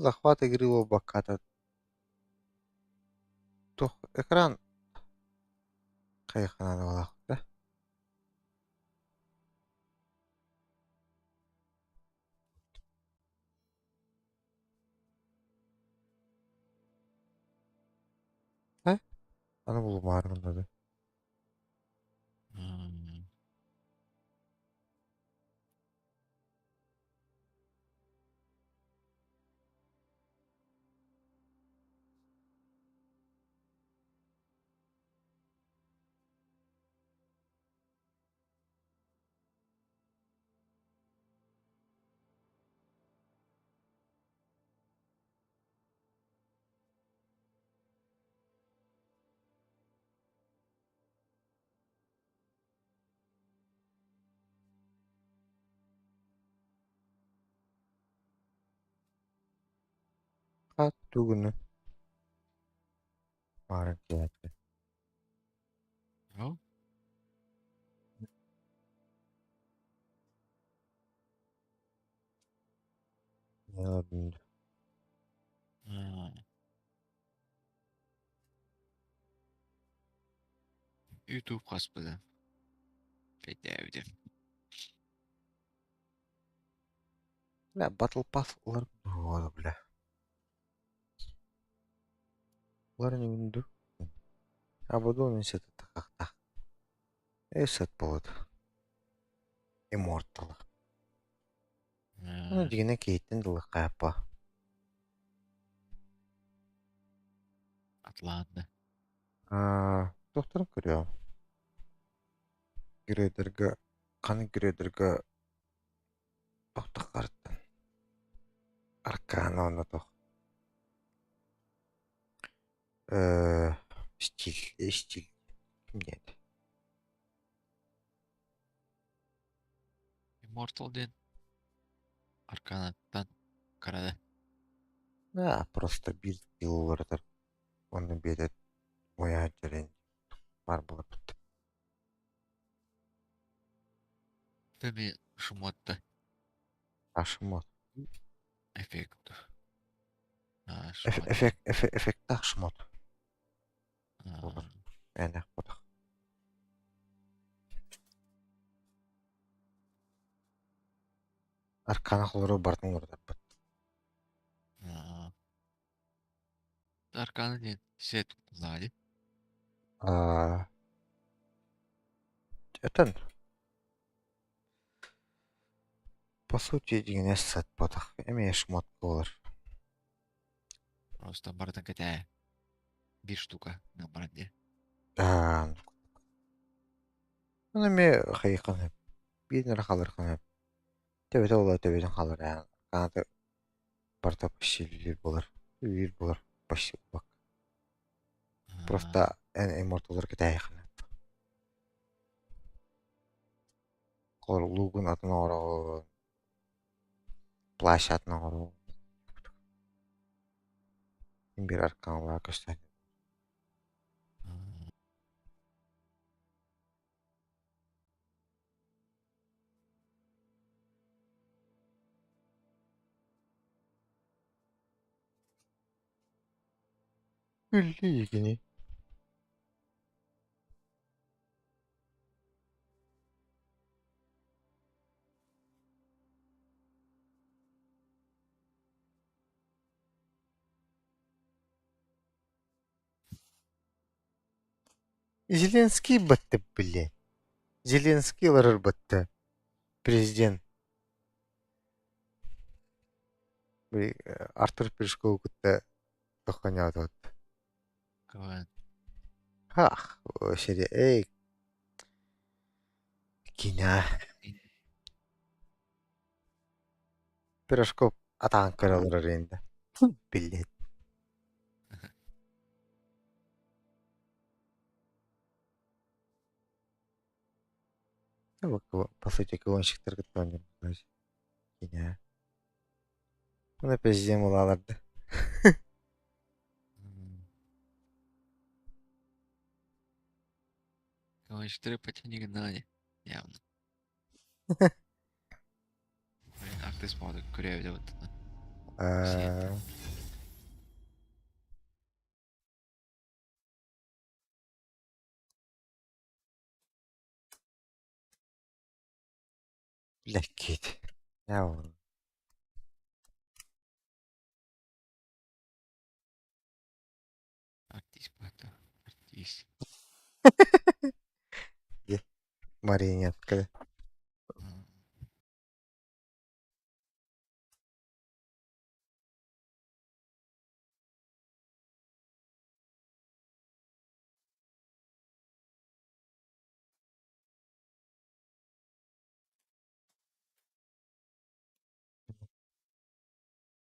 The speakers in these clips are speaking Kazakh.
Захват игры у Баката. Тух экран кайханан алак да. Э? Аны булмармын да. М, Хат түгүнү. Марын киятты. oh, Не ладно. м, YouTube каспыды. Кетебди. Бля, Battle Pass улар вот, бля. Улар не үнді. А буду несет это как-то. Эсет болот. Immortal. Ну, дигене кейттен дылы кайпа. Атланты. Доктор көрüyor. Грейдерге, каны грейдерге тоқтық қарттын. Аркана оны тоқ. Стиль. Нет. Immortal ден Арканаттан карады. Да, просто бир скилл'лардар. Оны берет. Моя жерен. Бар булар бит. Төми шумотта Ашымот. эффект. Шумот. Эффект ашымот. Булар. Әнә кодық. Аркана хлору бартын ордар бит. Арканы ден сет кулады. Этен. По сути, деген эссет бодық. Эме ашымот болар. Просто бардын кете. Bir штука на барде. Ну, эме хайқаны. Бинер халыр қаны. Төбөтө болар, төбөтөн халыр. Канаты барта пошилер болар. Үйір болар. Почти бак. Просто immortal'lar китайханы. Кол лугун атына ороо. Плащ атына ороо. Бир арканга көстөн. Үллигини. Зеленский бітті, бле. Зеленский ларыр бітті. Президент. Артур Пирожков күтті тоққаня атат. Каван. Ах, өшере, эй. Киня. Пирожков атаң көрілер енді. Білет. По сути, кылонщиктер күткен. Киня. Мына президент болаларды. Каван 4 потяни гнали. Явно. Блин, актес моды күревде вот это. Сиет. Легкий. Я вон. Артист это. Артист. Марионетка. М,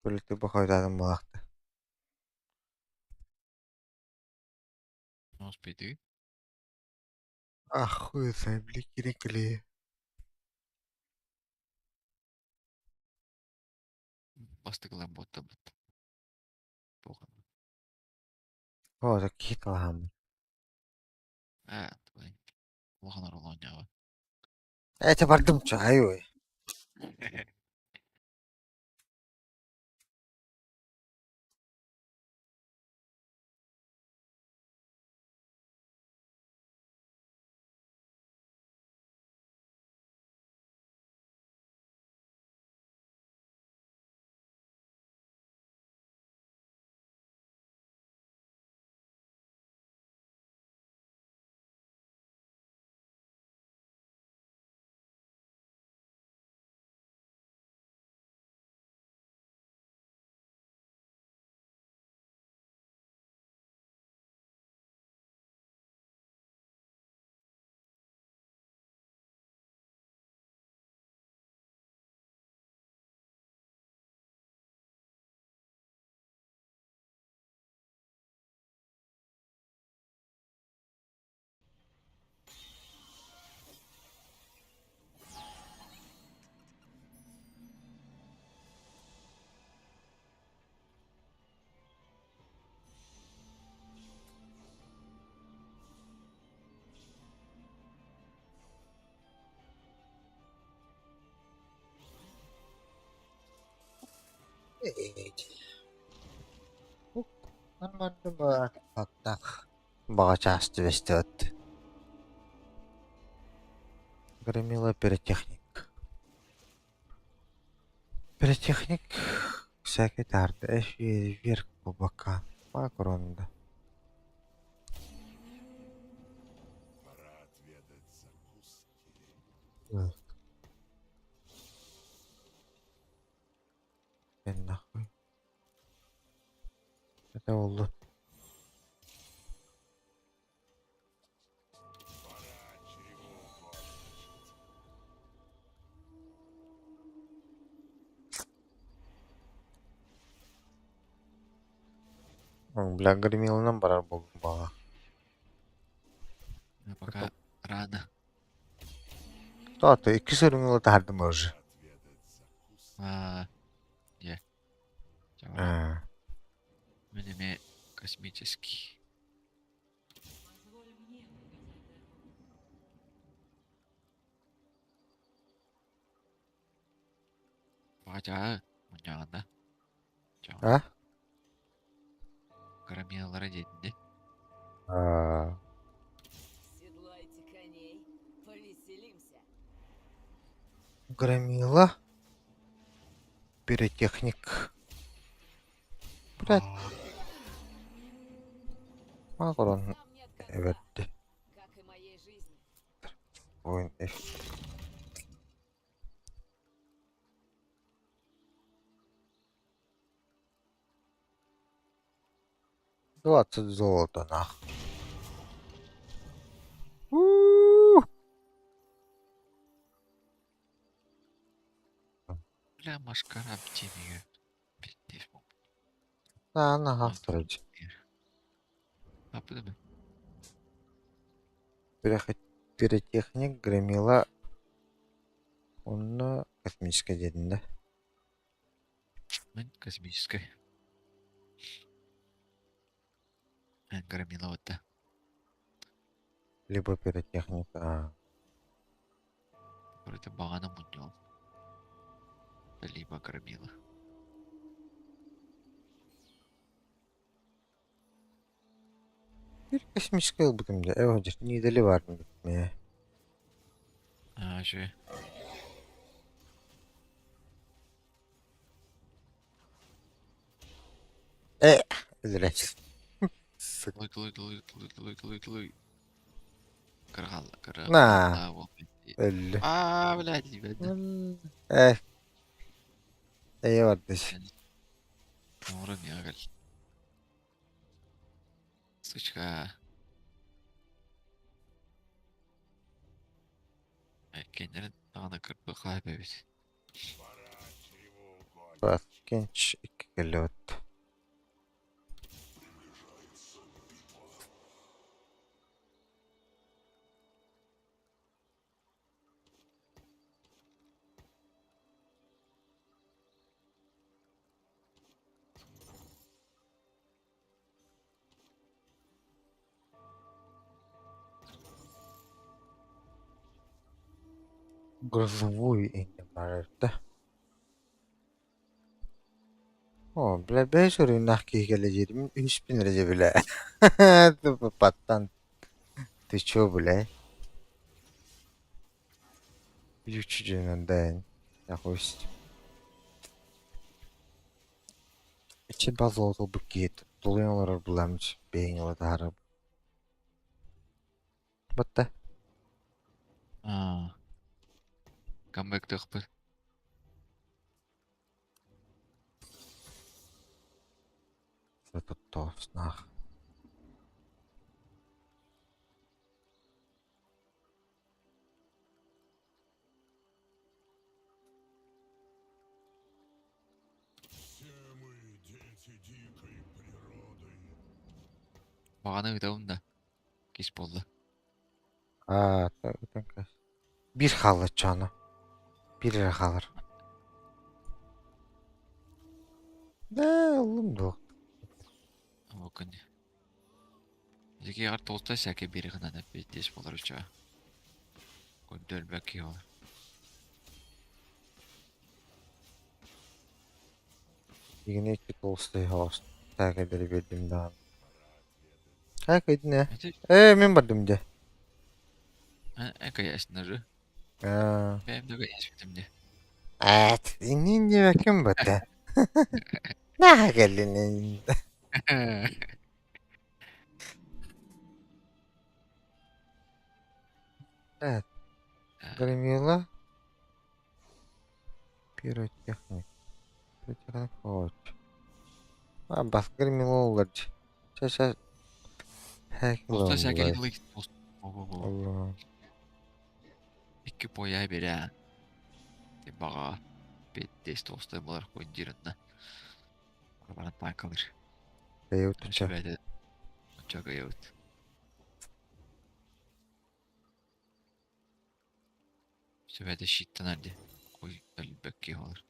Böyle ты походу adam балақты. Господи. Ахуй, сайбли кирикли. Бастыгла ботта бот. Похуй. О, такие талам. Твой. Лоханар улонява. Я тебя бардым чаю. Нормально было. Вот так. Багачасты вестет. Громила пиротехник. Пиротехник всякий тард. Эши вверх по бокам. Макронда. Нахуй. Это oldu. Бля, громилынан барар болдum бага. Пока рано. Тото, 2 сырыңылы тардым уже. Я. Чавара. А, Миниме космический. Багача. Муньяғанда. Чавара. а? Карамеллары детінде. А, Седлайте коней, повеселимся. громила. Пиротехник. Блядь, Макрон. Вам не отказать, Эверди. как и моей жизни. Oyun F. $20 золота, нах. У-у-у. Бля, машкара птенеге. Пиздец. Да, нага строить. Апыдымы. Пиротехник, громила. Он космическая дедin да? Мен космической. Громила вот да. Либо пиротехник. А, Вроде багана муньол. Либо громила. Bir kosmический ыл бутымда. Эвондер, нидели бар мı gitmeye? Şöyle. Öldüreç. Sık. Кылый. На, Кыргал. Вот. öldü. Блядь, ребята. Eh, iyi kardeş. Умрем, я говорю. Сучка. Kendini dağına kırpı kaybediyor. Bak, genç iki kere öttü. Грузовую иномарда. О, бля, beş oraya nakki geleceğim. 3000 lira bile. Bu pattan. Tüçü bile. Üçücünün den. Ya hoş. İçi bazı oldu bu git. Doluyorlar bulamış. Beyin yola da harap. Batta. Камбэк тықпы. Что то в снах. Бағаны өтеуім да. Кеш болды. Так. Bir kalır canı. Bir lira kalır. Ne oğlum bu? Ол күнде. Жеке қарты олта сәке бері ғана да беттес болар үші. Көндел бәкке олар. Yine iki толстый host. Tak ederi verdim daha. Ha kaydın ne? Ben vardım de. Әка ясынары. Aa. Бәйім дөгі ясынымде. Evet. İnince bakın bata. Ne geldin? Evet. Гремела. Пиротехник. Пиротехник вот. Бас гремела оларды. Шаша. Хәкил Олта сәке олай. елы. Allah. Екі боя бере. Баға. Беттес досты болар көндерінна. Құрбанат байқалыр. Бейу туча. Сөбәді. Çok iyi oldu. Söbede shit'ten hadi. Koy elbette olur.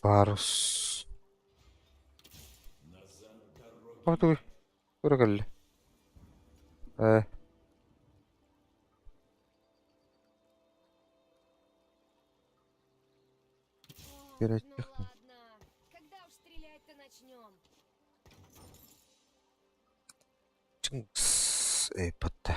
Barus. Dur. Dur gel. Э. Ну Пиротехник. ладно. Когда уж стрелять-то начнем? Чингс. Пата.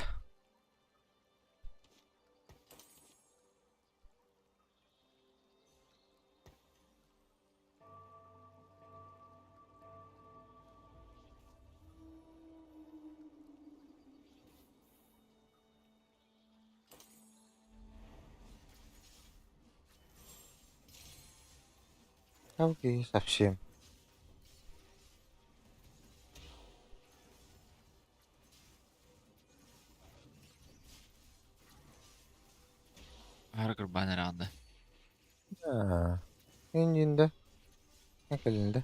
Окей, совсем. Her kurbanı rağında. Ha. İncinde. Ne elinde?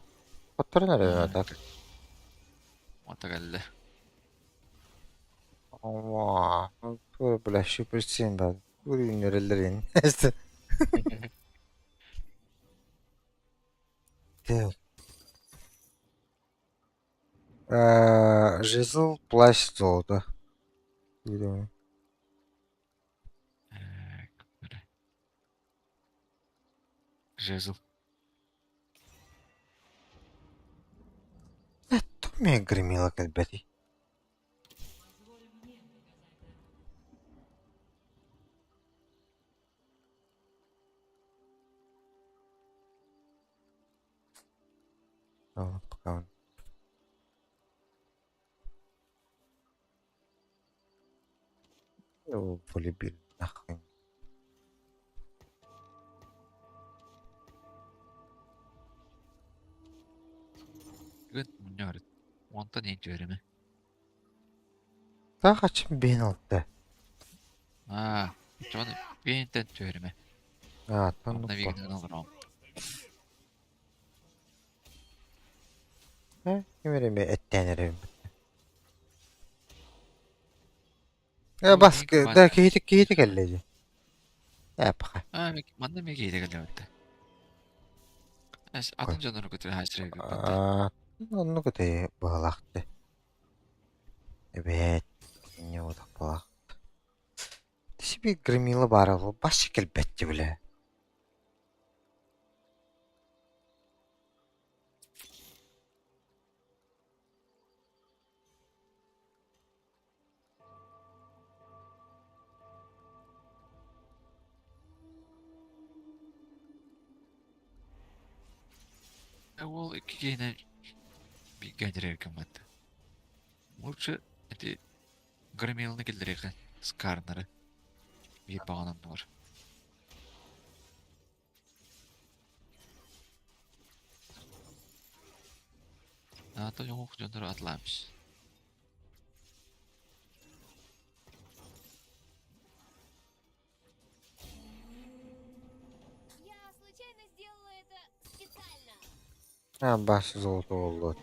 Patları nereye atak? Ota geldi. Allah. Böyle şüphesin ben. Bu ürünlerin. Так. Жезл, плащ, золото. Видимо. Böyle. Жезл. Мен гримила келбети. Пока. Его полюбили нахуй. Бүгін нөр. Онта не жөріме. Та качым бен алды. Жоны бейінтен жөріме. Тонну Онна по. бейгінен алырам. Кемереме эттенерем. Ой, Бас меньки бас. да кейти келледи. Пока. Манда меге иде кәлі өтті. Атын жоныры көтірі хасыры көппетті. Онну көтөй багалакты. Эбет. Не одак балак. Тишби гримила бар ол баш келбетти биле. Ол екі кейіне bir gәдірер кәмәтті. Лучше эти громилны келдірегі скарнары. Bir бағанан var. Ата жоңық жоныры атыламыз. Я случайно сделала это специально. Баш золото болду.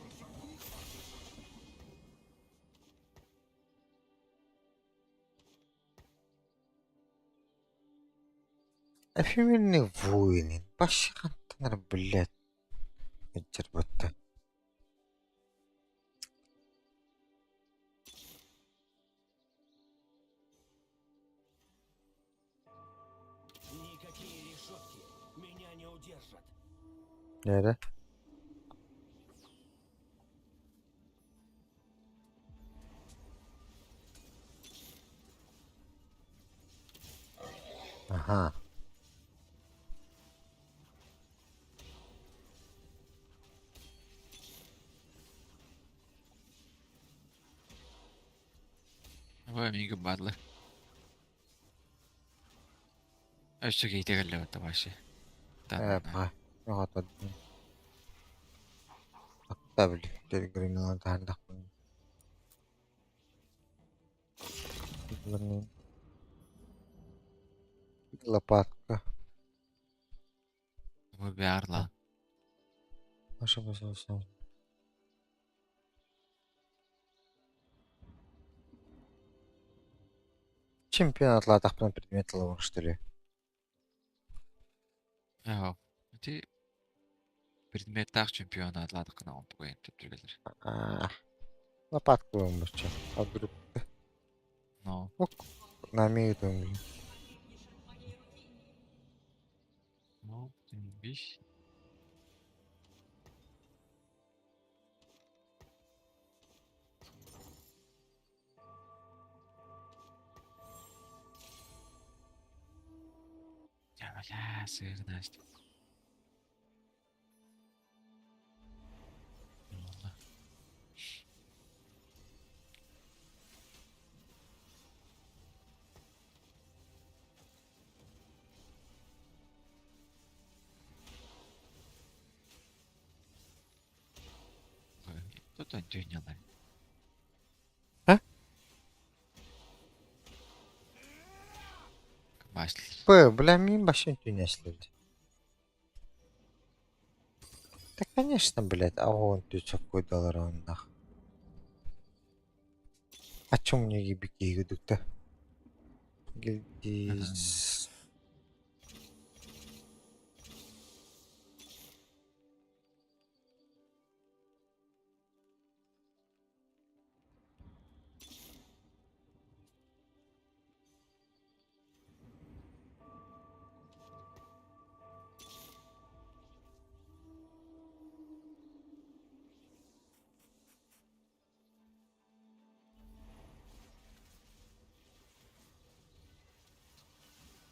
Эфемерный воин. Баш кантанар, блядь. Эджерботта. Никакие решетки меня не удержат. Nerede? Aha. Ой, менгі бадлы. Өші кейте кәлі өтті башы. Пока. Yok atladım. Hatta birlikte grimila tardak bunu. Лопатка. Bu bir arla. Наша басылса. Чемпионатла атақпен предмет алуын, что ли? Ja, die предметтақ чемпионы атладық қына он бұғайын деп жүргелер. Лопатка болмашчы. А вдруг Но, намеет он. ну, биш. Ya, sığırnaştı. Allah. Тут он дюняла. Масло. Бля, мин башын тюняследі. Да, конечно, блядь, а он тючок койдалар он нах. А чё мне ебики гүдікті? Гилдиз...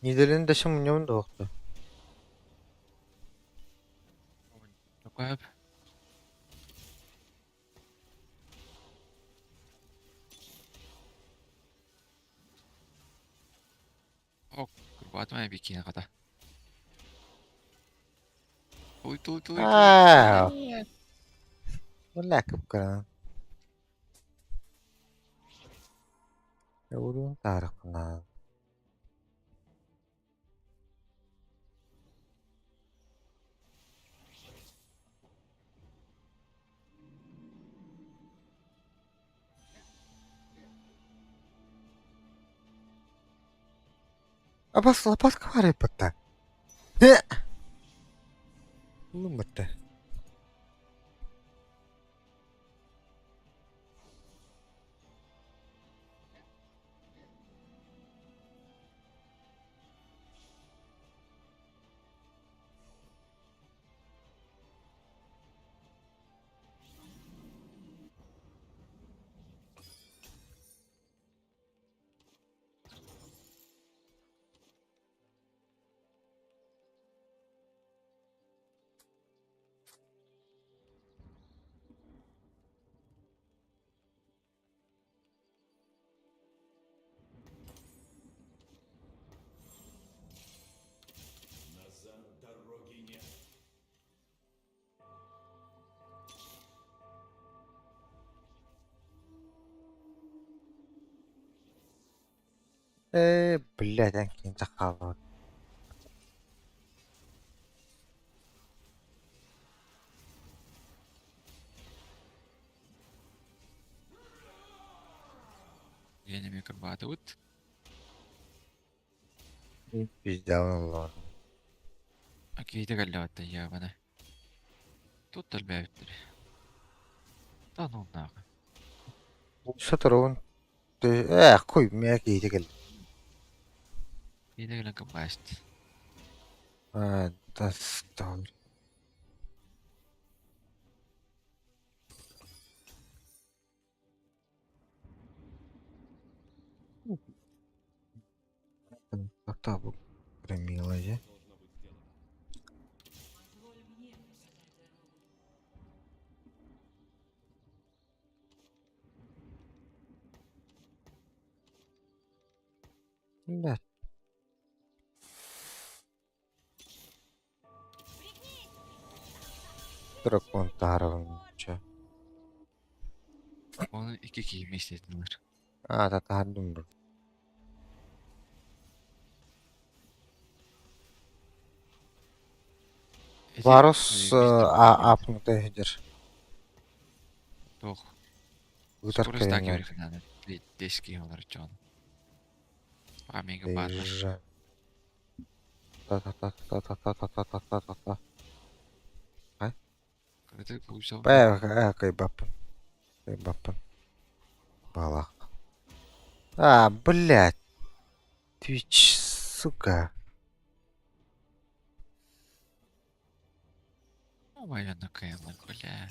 Нидерланд да шым уньон да оқты. Көп. О, курбатмай бикине ката. Уй. Вона кып кыран. Урун тарыхынан. Абас лопатка бар еппатта. Луматта. Назад дороги нет. Блядь, анкин захават. Енеме курбаты ут. Пиздявын лон. Акейте галлаватта ябана. Тут төлбәйбиттер. Да ну нахуй. Шатырын. Қой, мен кейде кел. Кейте галан капаст. Дастан. Атабу. Громила же. Должно быть сделано. Да. Дракон тарывынча. Оны iki kiyim istediler. Татардым бір. Варус апнуты хедер. Тох. Утар Скорость так кайнар. керек надо. Дески олар чон. Памигі барлар. Бейжа. Та-та-та-та-та-та-та-та-та-та-та. Кырды куйсау. Кайбаппын. Балақ. Блядь. Твич, сука. Ой, она каялар, бля.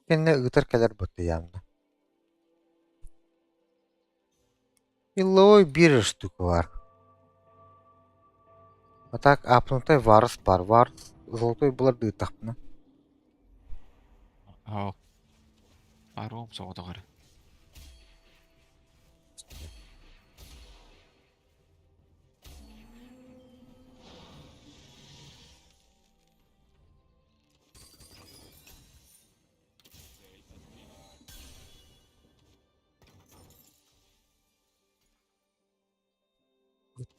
Кенне ытар келер бұтты ямды. Илой бір штука бар. А так апнутай варыс бар. Варыс золотой бұлар дыйтақпына. Ау. Аром соғды қары.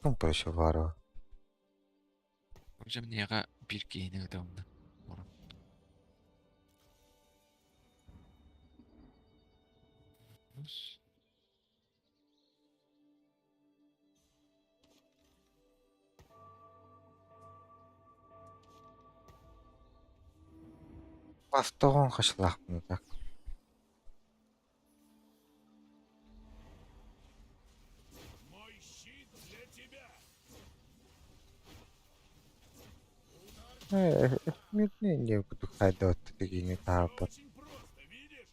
Кім проще вару. Уже мнеға бір кейіні ұдамды. Бастығын қашылақпын так. Мой щит для тебя. Мен не буду қайда өтті дегені тарапы. Очень просто, видишь?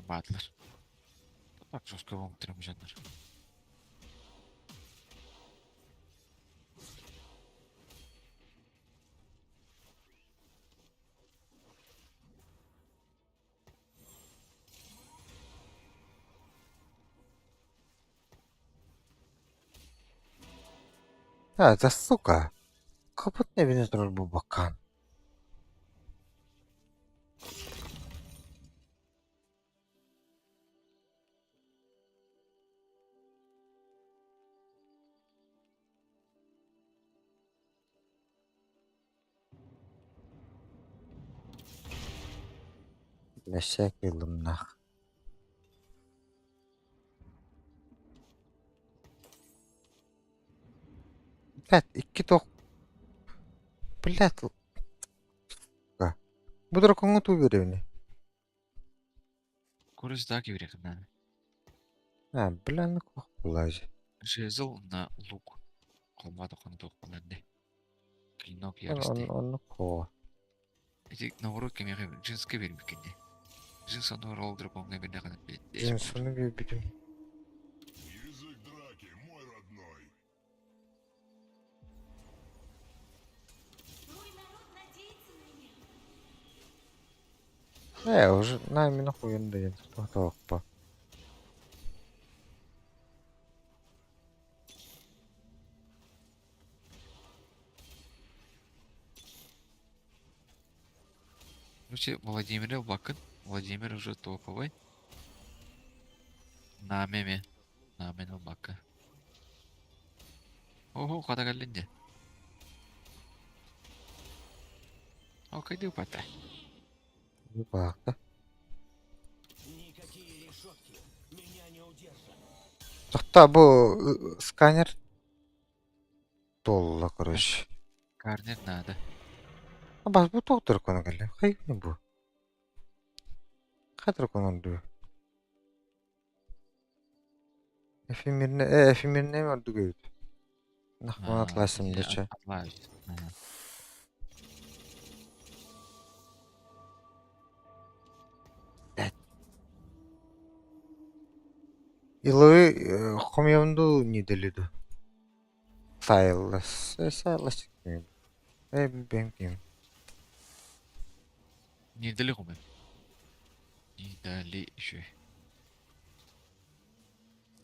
bağdılar. Bak Joska bomb tırmacanlar. Да сука. Kaput ne beni durur bu bakan. Leşek yılımnak. Блядь, iki tok. Блядь. Сука. Bu драконға ту беремін. Короче, так и вряд Ha, bilen kok bulacı. Жезл на лук. Колмады қонды оқпаланды. Клинок Onu ярысты. kova. Эти наоборот кемеге джинске бермекенде. Джинс оны ролдыр қонға берне қанат бейді. Cinsini bir bilim. Язык драки, мой родной. Мой народ надеется на меня. Уже наймені қойында енді. Тоқтауық па. Короче, Владимир'e bakın. Vladimir уже топовый. Намеме. Намене bakın. Ого, қада кәлінде. О, кайды ұпаты. Bir baktı. Никакие решетки меня не удержат. Hatta bu skaner dolu короче. Карнет надо. Bak bu tok дракона geldi. Hayır ne bu? Kaç дракон oldu? Efemirine mi oldu göğüt? Nahman atlasım da çay. Atlayış. Ilığı komyondu nideliydi. Sayıllas çıkmıyor. Ben kim? Недали хуме. Недали еще.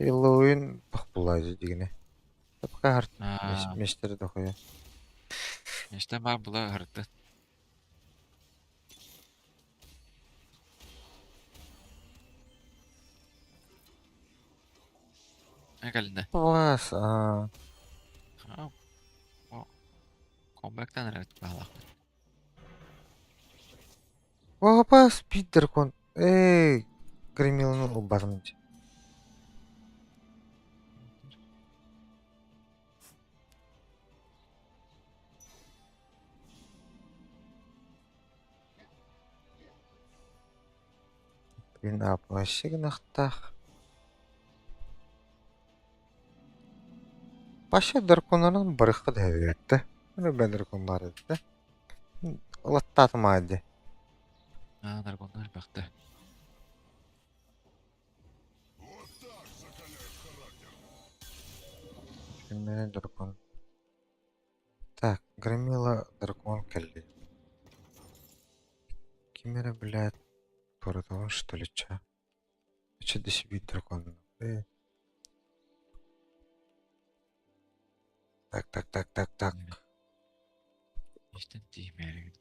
Ilığın bak bulaydı digine. Tıpkı hart А, meşteri de koyuyor. işte var bula harita. Ne geldi? Vas Ha, o comeback'ten evet bağlı. Vas bir дракон. Гремил'in o basınca. Ben aplaşık nahtak. Başka drakonların barıqı da etti. Ben drakon var etti. Ulattatım hadi. Ha, dragonlar baktı. Вот так закаляют характер. Şimdi дракон. Так, Громила дракон келли. Кимера, блядь, породован что ли, ча? Че до себе дракон? Так. İşte diymeyelim.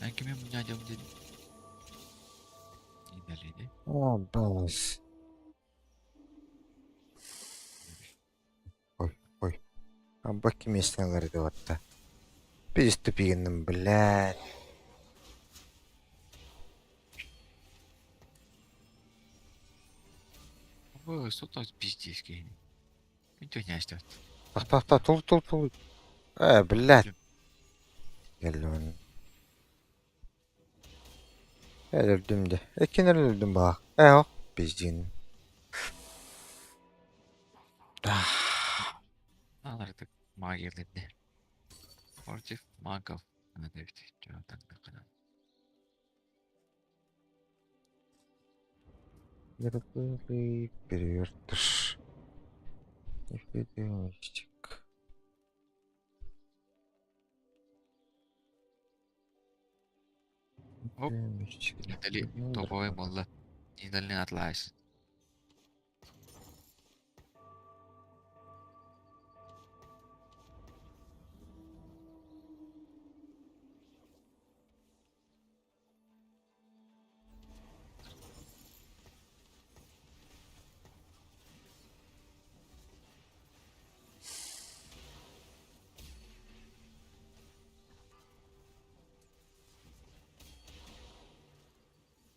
Ben kime münyacım dedim. Недалиди. О, балас. Ой. А баки местные вот то. Переступиным, блядь. Ой, что так пиздец, гейни. Ничего не ждет. Так, тул. Блядь. Geldim. Öldüm de. Kenara öldüm bak. Yok. Bizcin. Alardık magilerinde. Sportif magov. Hadi bir cevaptan bakalım. Гербовый перевертыш. Мистик. Оп. Мистик. Нидали топовый молла. Нидали атлайс.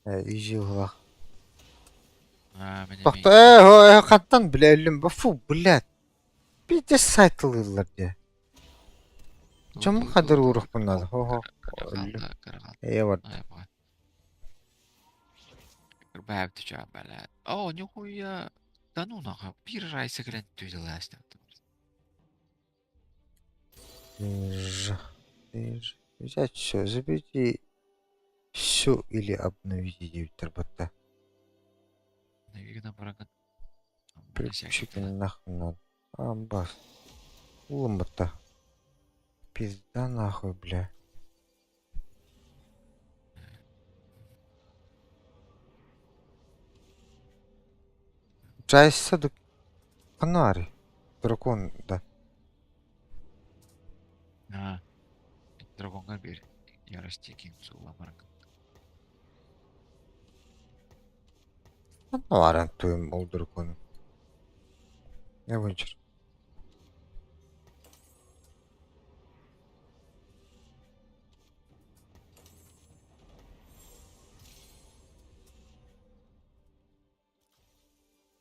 يجي والله. Мене Бакта هو каттан биле элим бафу блядь. Бите сайтлылар де. Жаман кадыр урах bunlar. Хо. Эе бар. Ай бай. Бәб тича бәлә. О, нихуя. Да ну нахуй. Bir райса грен түйді ласт. Взять все, заберите все или обновите дивитер бота. Невигна бараган. Припшики нахуй надо. Амбас. Уломбата. Пизда нахуй, бля. Джайса до Канари. Дракон, да. Драгонга bir yarış tekin sulla бараган. Анларан туем ол дракон. Я вынчер.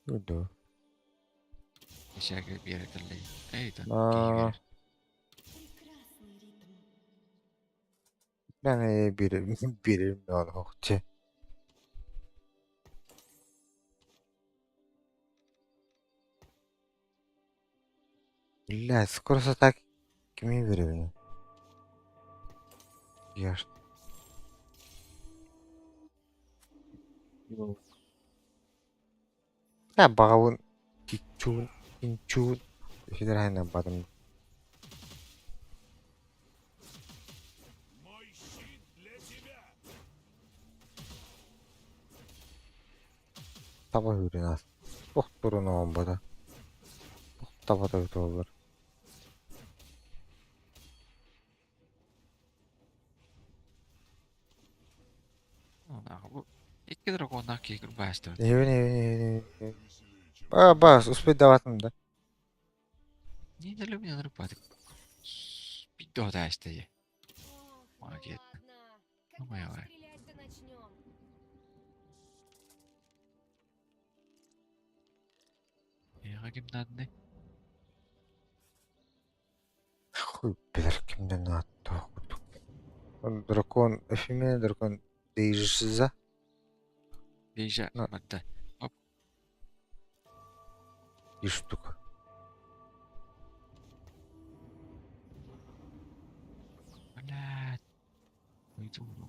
Иду. Şarkı bir yere tırlayı. Ey da. Aa. Прекрасный ритм. Yani birim ne oldu? Бля, скоро так кими веревне. Яш. Я багавын инчун. Фидер хайна бадым. Мой щит для тебя. Таба хүрен ас. Бох турун омбада. Бох таба да өтөбөр. Bu iki dragondan kekir bastı. Не. Веселее, чем Бас, успеть даватым да. Не дали мне нарпать. Пидо да işte. Ох, Молодец. ладно. Ну, Когда моя уж лай. стрелять-то начнем? Ya kimden ne? Хуй билер кимден аттı. Дракон, эфиме дракон дейжсиза. Deja Ha. madde. И штука. Блядь. Uydu mu?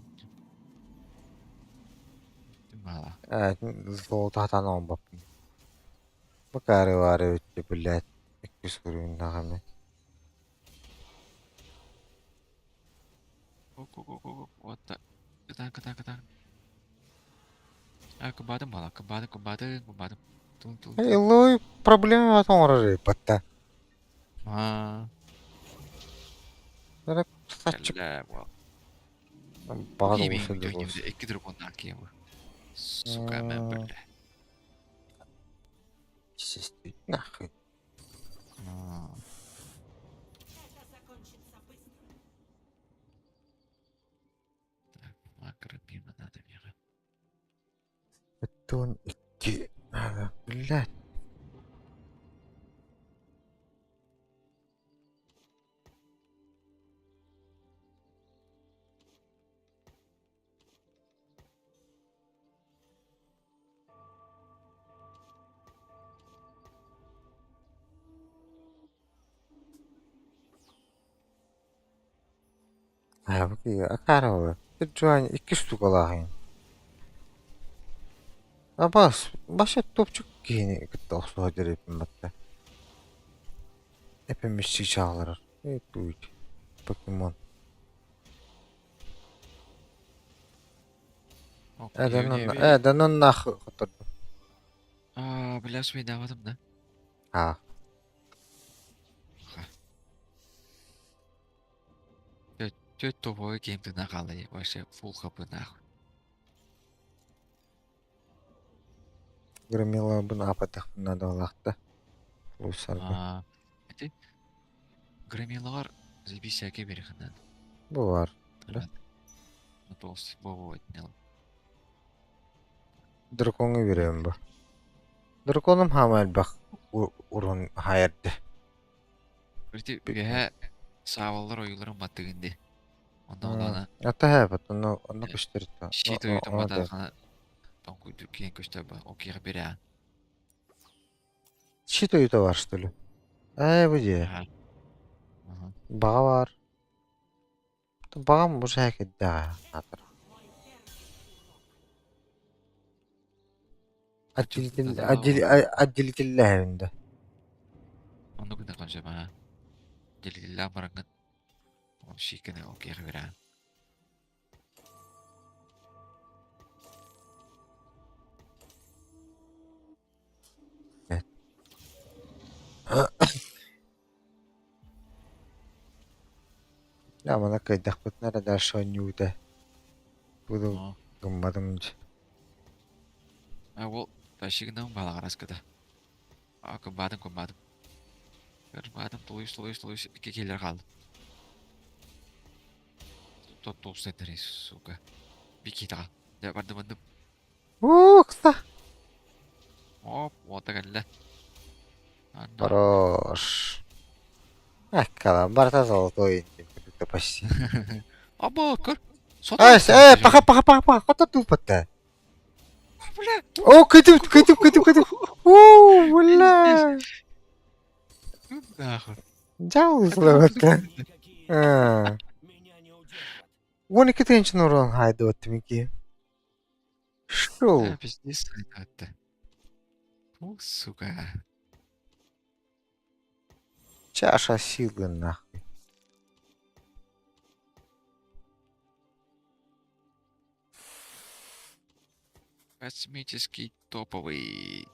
Mala. Золото атан омбаппын. Бакары бары өтті, блядь. 200 гривен даганы. Ок. Вот так. Кыдан. Кыбадым бала. Кыбадым. Тун. Лой проблема атан орары батта. Бирок сачып Әллә bu. багы Yemin болса да ediyorum болса. iki dragondan ki bu. Сука ben böyle. Естественно, нахуй. Это закончится быстро. Макропима надо мне. Это он идти надо, блядь. Abi akar abi. Bir cuan 2 штук алайын. Başa topçuk giyini gitti oxsuğa derepim batta. Hepimiz çiçağlar. Evet bu üç. Pokemon. Okey, öyle. Eden'in nakı kıtırdım. Aa, biraz oynamadım da. Ha. Ha. Töt topu game'de kaldı. Başta full kapı Grimila bunu apatak bundan olaqda. Lusarga. Aa, hadi. Grammy bir şeke biri kadar. Bu var. Da. Evet. Tost bu ne? Drakonu vereyim bu. Drakonum hamal bak. Urun hayırdı. Bir üye sağvallar oyunların battığında. Onda olana Ata hebat. Onu kıştırdı. shit oyunu bada kana. Ben koyduk ki köşte bu. Okey bir ya. Şit oyuda var stülü. Bu diye. Aha. Aha. Bağa var. Bağım bu şekilde daha. Hatır. Acilitilli evinde. Onu günde konuşalım ha. Delillah barangın. O şikene okey bir ya. Evet. Ya bana kaydak bu nerede şoynuydu. Bu da Aa. gımmadım. O taşıgından bala araskada. Aa, kumbadım. Kumbadım tuluyuş iki killer kaldı. Tost ederiz suka. Bir kita. Ya bandım. Kısa. Hop, orta geldi. Anna. Хорош. Kalan barta zolot oyun. Это почти. Aba kır. Ай, пока. Кто тупо-то? О, кыдым. Бля. Нахуй. Жалуйста. Никакие меня не удержат. 12 тенчин урон haydi öttümiki. Şu. Ya пиздец hatta. Bu suka. Чаша силы нахуй. Космический топовый.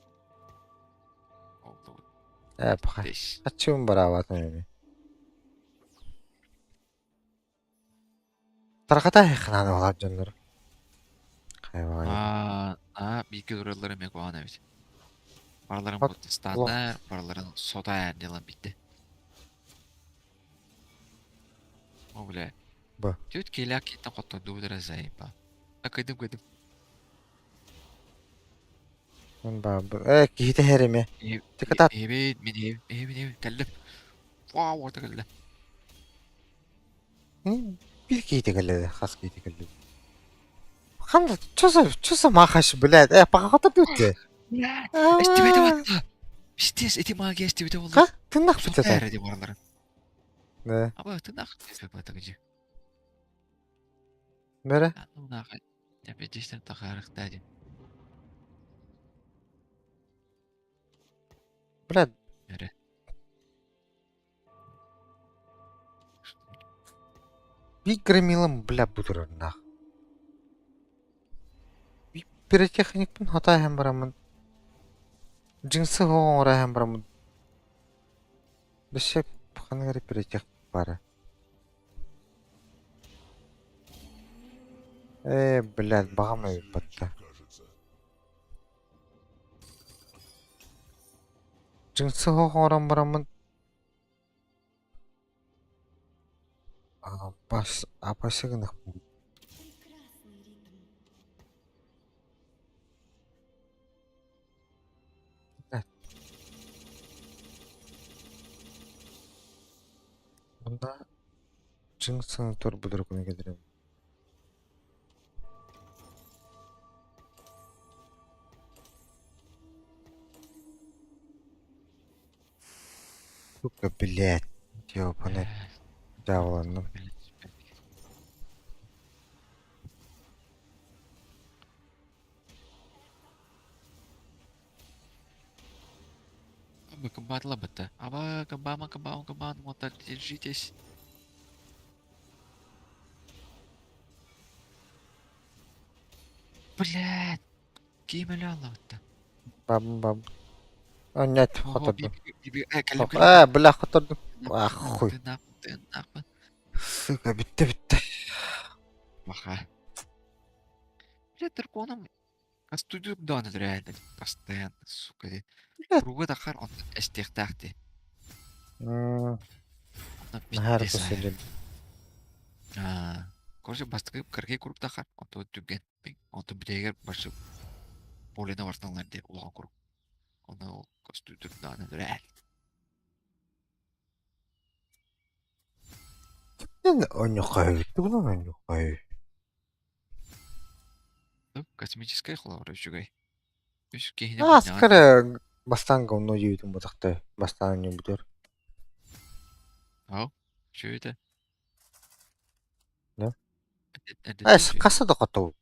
Oldu. Пока. Десь. Açım barawatını. Тарахата хананы олап жандар. Хайвай. Bilgi duraları megoğan evet. Paraların Bak, bu standart, paraların soda yerdilen bitti. O bile. Bu. Tüt kelak kita koto duvdara zayıpa. Akıdım. Ben babı. Giydi herimi. Dikkat at. Evet, geldim. Wow, orada geldi. Bir giydi geldi. Has giydi geldi. Hamza çösa makaş bilad. Baka kata düttü. Estimate vatta. Pistes etimagi estimate oldu. Ha? Tırnak Soda bitti sen. yerdi paraların. Ne? Ama tırnak tespet batıgıcı. Nere? Ona tepe dişten takarık dedi. Bilad. Nere? Bir gramilım bilad budur nah. Bir pirotexnik bin hata hem baramın. Jinsi hoğun ora hem baramın. Bir şey bakana göre pirotexnik var. Блядь, багамай батта. Кажется. Жинсы хоорон барамын. Апасыгынах. Прекрасный ритм. Бunda жинсыны тур будургуна келирем. Сука, блядь. Ёбаный. Дьяволом. кабатла бата. Аба, кабама, вот так держитесь. Блядь, кимели аллабыта. Бам. О, нет, Ого, хотырдым. кәлем, Бля, хотырдым. Ах, хуй. Ты нахуй. Сука, битті. Маха. Блядь, драконом студию донат реально. Постоянно, сука. Блядь. Круга тахар, он эстехтахти. Нахар Он пиздец. посылен. Короче, бастығы кірге круг тахар. Он то түген. Он то білегер башы полена варталар де улан круг. Оны студию донат реально. Онюхай. Тугнан онюхай. Космическая хлора жүгей. Үш кейіне бұнаған. Аскары бастан говно жейтін бұтақты. Бастан не бұтыр. Ау, що это? Да? Это Ай, қасы да қатау.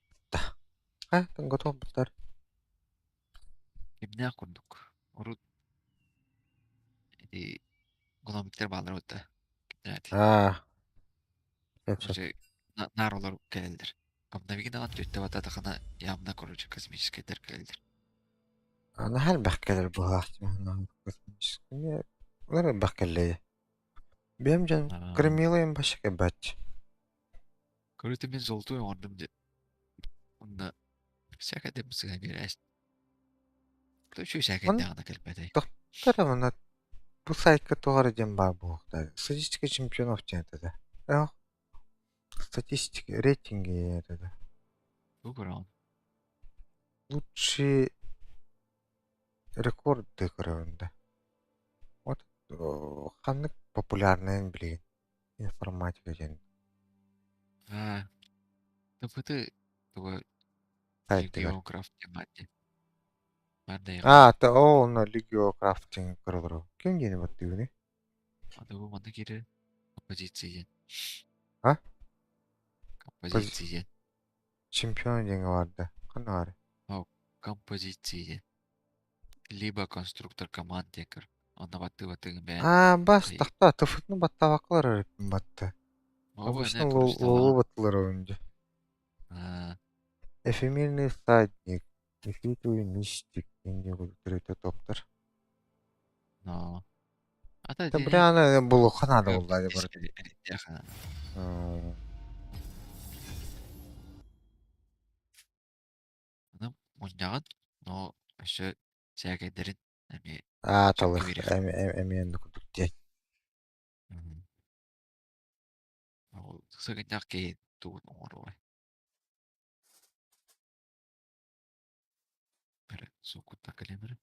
Ай, тан готов бұтар. Кемне курдук. Урут. И гономиктер балар өтті. Короче, наролар келдер. Обнавигинаған төтті бататы қана ямна, короче, космический дер келдер. Ана хәл бәккәлер бұл ақтым. Олар бәккәлі. Бем жан кремилайым башы кәбәт. Короче, мен золотой ордым де. Онда всякая демсіға берәс. Кто еще всякая дағына кәлбәдей? Тарамына бұл сайтқа тоғары дем бар бұлықта. Статистика чемпионов деді. Статистика, рейтинги деді. Бұл бұрауын. Лучшие рекорды көрәуінде. Вот қанық популярнайын білген. Информатика жен. Тіпіті тұға Сайттылар. географ тематте. Мәрдей Оны Лигиокрафтинг көрілірі. Кем жені бәтті өне? Ады бұл маңда кері композицияден. А? Композицияден. Чемпион жеңі барды. Қаны бары? Композицияден. Либо конструктор команд декір. Онда баттығы бән. Бас тақта тұфытны батта бақылар өріппін батты. Ого, Обычно не лолу баттылар өңді. Эфемерный всадник. Нефритовый мистик. Енде көтіріті топтар. Но. Ата Та бірі аны бұл қанады олады бар. Аны мұнжаған, но үші сәкендерін әме Талық. Әменді күдікте. Сығынжақ кейін туын оңыр олай. Бірі соқытта кілемірі.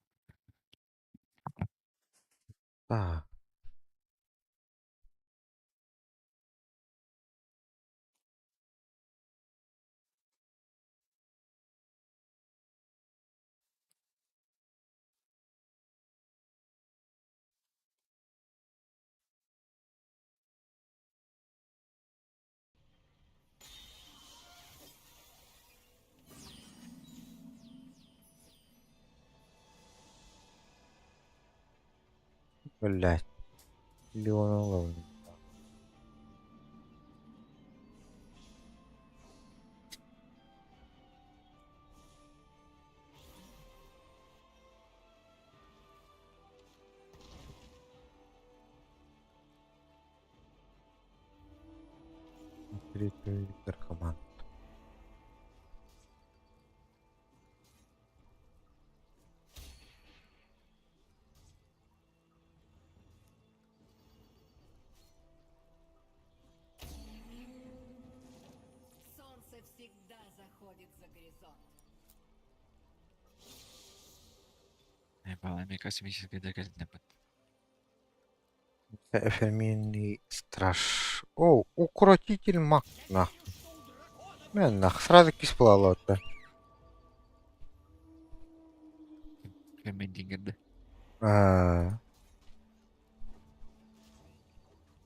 Блядь. Леона ловлю. Открытый наркоман. Солнце всегда заходит за горизонт. Бала, мне космический декельный быт. Эфемерный страж. О, укротитель маг. Нахуй. Мен нахуй. Сразу кис булалы отта. Кәмен денгенді.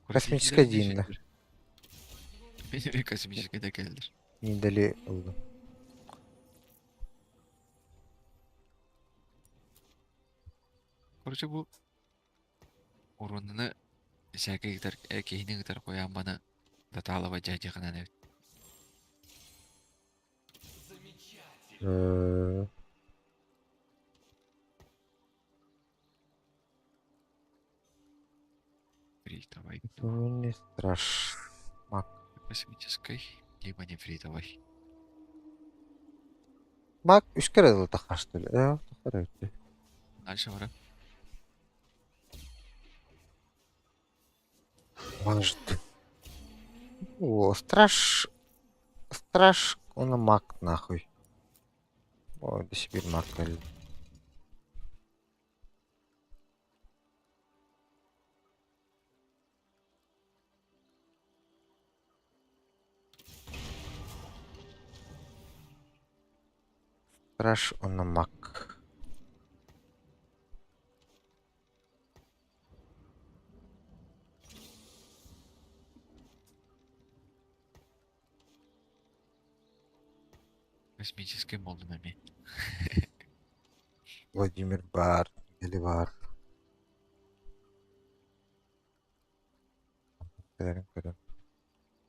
Космическая динна. Мен космический декельдер. Недали oldu. Короче, бұл Урунunu сәке гитар, кейіне гитар қоян баны даталова жайжы қанан өт. Фритовой. Не страш. Мак. Космической, либо не фритовой. Мак 3 kere de takaştı. Takar öyle. Дальше вора. Важно. О, страш. Страш, он мак нахуй. О, до себе мак калит. Страш, он мак. Космической молниями. Владимир Бар. Или Бар. Көрем.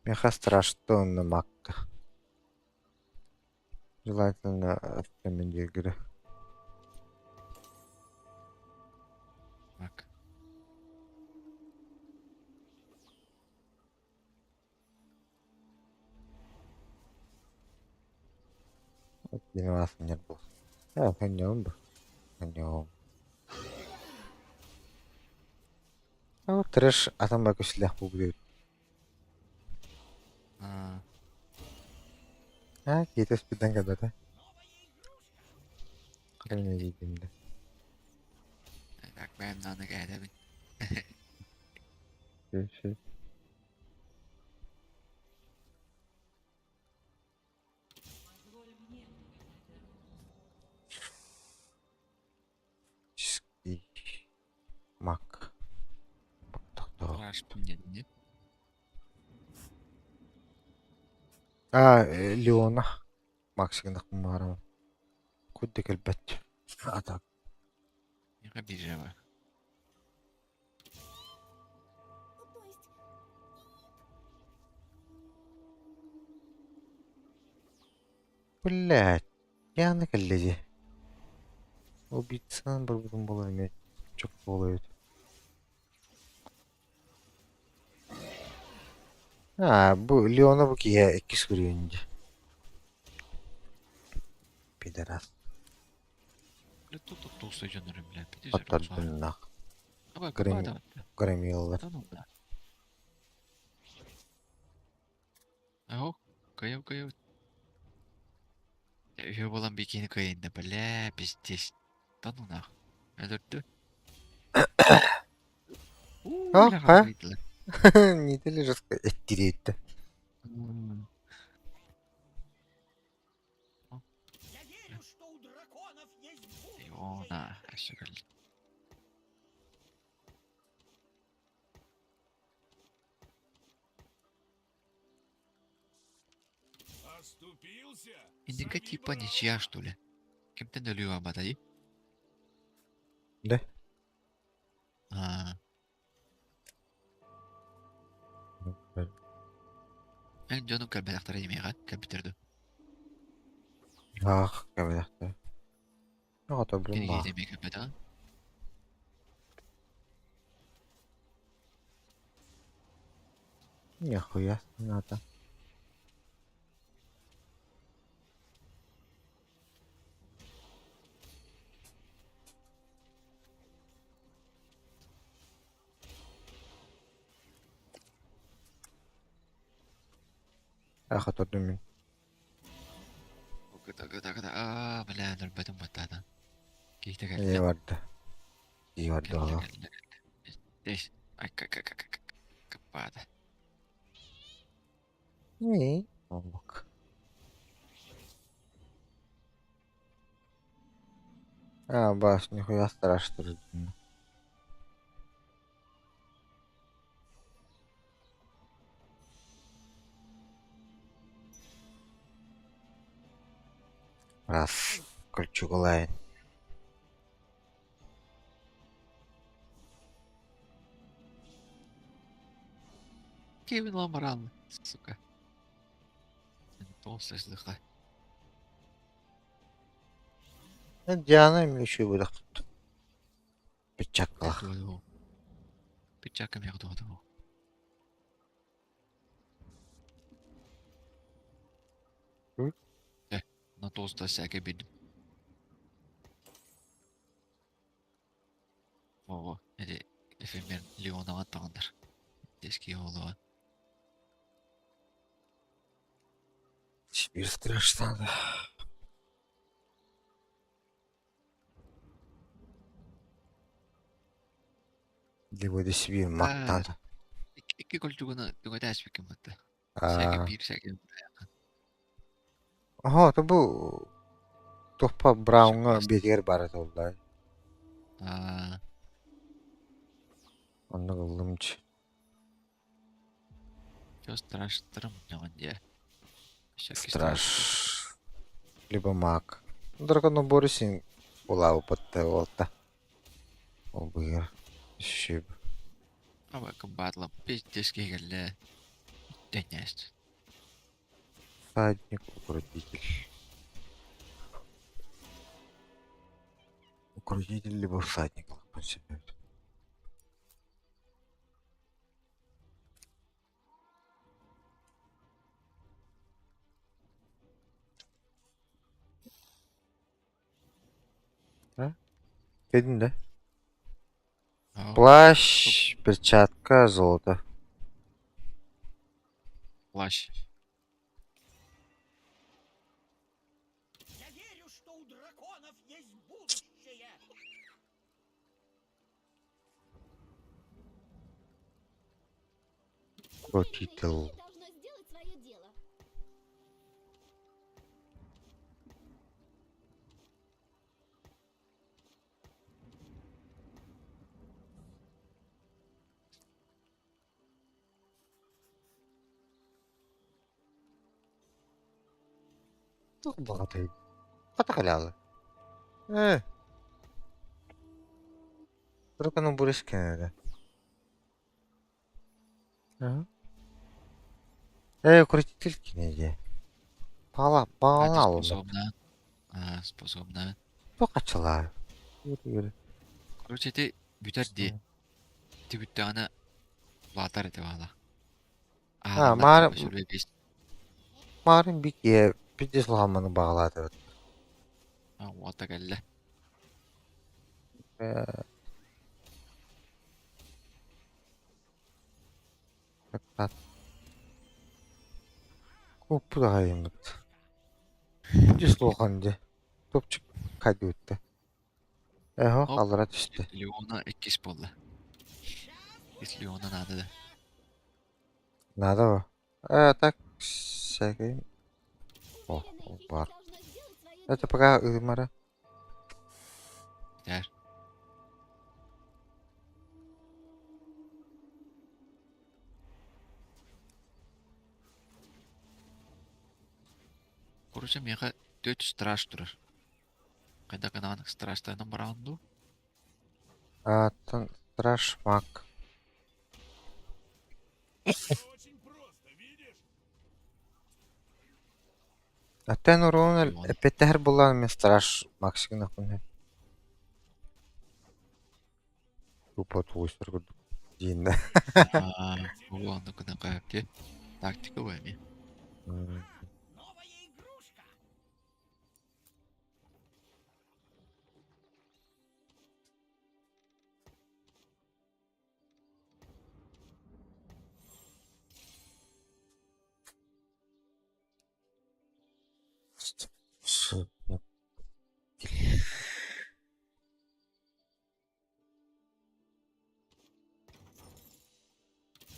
Меха страш, что он мак. Желательно автомобиль игры. Мак. Вот 12 нет был. Конем бы. Конем. А вот трэш, а там якось ляху будет. Кейті спиден когда-то. Не видим, да. Так, бәйім наны кәді Все. Чиский мак. Раш пінген, Леона. Максигнах мара. Куди кальбет. А так. Неға бейжева. Блять. Яны калледи. Убийцадан бір бүтін болар ме. Çok болует. Bu Leon'a bu ki ya 2 sürüyor önce. Pideras. Тут толстой жөнөрім, бля, пиде жер. Atardın nak. Аба, Грэмми. кабада. Грэмилар. Да, ну да. Ау, каяу. Үйе болан бекені кайында, бля, пиздец. Да ну нах. Öldürdü. Ha? Не дали же ettireydi. Я верю, что у драконов есть будущее. Ona, aşağı. Оступился? İndika типа ничья, что ли? Кем-то налью амадай. Да? Мен жөнүн кабинеттары емеға, компьютерді. Кабинетте. Ата Кені блин ба. кейдеме компьютер. Нихуя надо. Отырдым мен. Гыда. Бля, нұрбәтім батлады. Кейті Не кәлді. vardı. İyi vardı valla. Здесь. Ай, капада. İyi. Bak. Баш, нихуя страшно. Раз. Кольчугулайн. Кевин ламаран, сука. Толстый. Диана эмне үшүй будак тутту. Пичак калах. Пичакам ягды. Hı? На толстый сәке бидим. Ого, эти эфемер Леонова тағандар. Дески олуға. Сибирь страшно. Дебойды Сибирь мактады. Iki kolçugunu tuğa təsbik etdi. А, Сәке bir сәке. Ага, то бу Тохпа Браунга бетер бара толдай. Онны кылдымчы. Чё страштырым жаман же. Страш. Либо маг. Дракону Борисин улау патта олта. Ол быйыр. Шиб. Ава комбатлам пиздеске келе. Денест. Всадник, укротитель. Укротитель либо всадник. По себе. Да? Видно, да? Плащ, перчатка, золото. Плащ. Я верю, что у драконов есть будущее. Укротитель. Должно сделать свое дело. Багатый. Катакаляlı. Дракону Борис Кеннеди. Укротитель Кеннеди. Bağlan alındı. Способна. Çok açılar. Yürü. Короче, ты бүтәрди. Ты бүттәгәне латар итеп ала. Marın bir ye. Bir de silahmanı bağladı. Вата келле. Koppu da hayımlıktı. Bir de silahmanı. Topçuk kaydı öttü. Hop. Kaldıra düştü. Leona 2 boldu. Biz Leona nadı. Надо o. Так, всякий. О, бар. Должно сделать свое Это пока ымара. Дәр. Короче, мега 4 страж турар. Кайда кананың страштарынан баранду? Страж маг. Очень просто, видишь? Аттен урон эпетер булан мен страж максигна кунне. Тупо туйстыр күрдүк. Дейинде. Бұл аңды күні қайыпте. Тактика бай мен. Новая игрушка.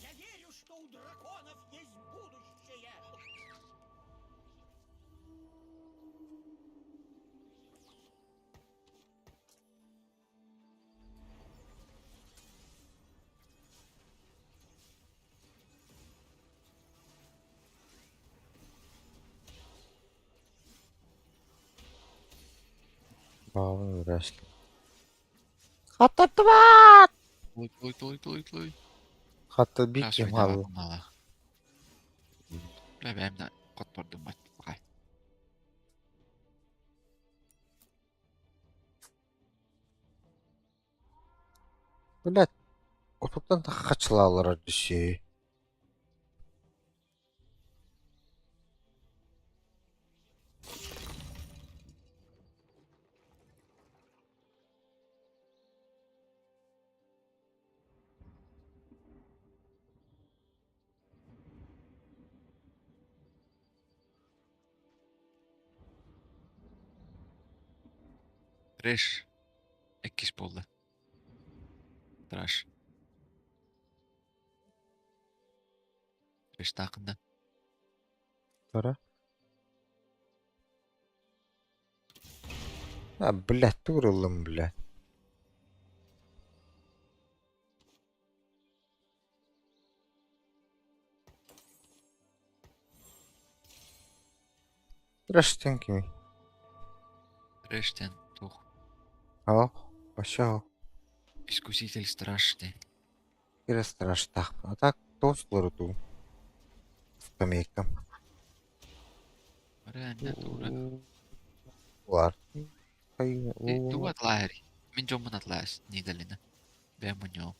Я верю, что у драконов есть будущее. Bağlı uğraştı. Той. Hatta bir kim halı. Kyllä benim de kotbordum var. Bakay. Блядь, отуттан да качылалар düşey. Reş. Ekkis boldu. Tıraş. Reş takında. Sonra. Ha, блядь, турылым, блядь. Раштен kimi? Reşten tuh. Al, başa. Искуситель страшный. Кира страшта. А так, тостları tu. Скамейка. Reänne tuura. Var. Hayır. Tuu atlaari. Min jomman atlaas. Niidallina. Benim mun joo.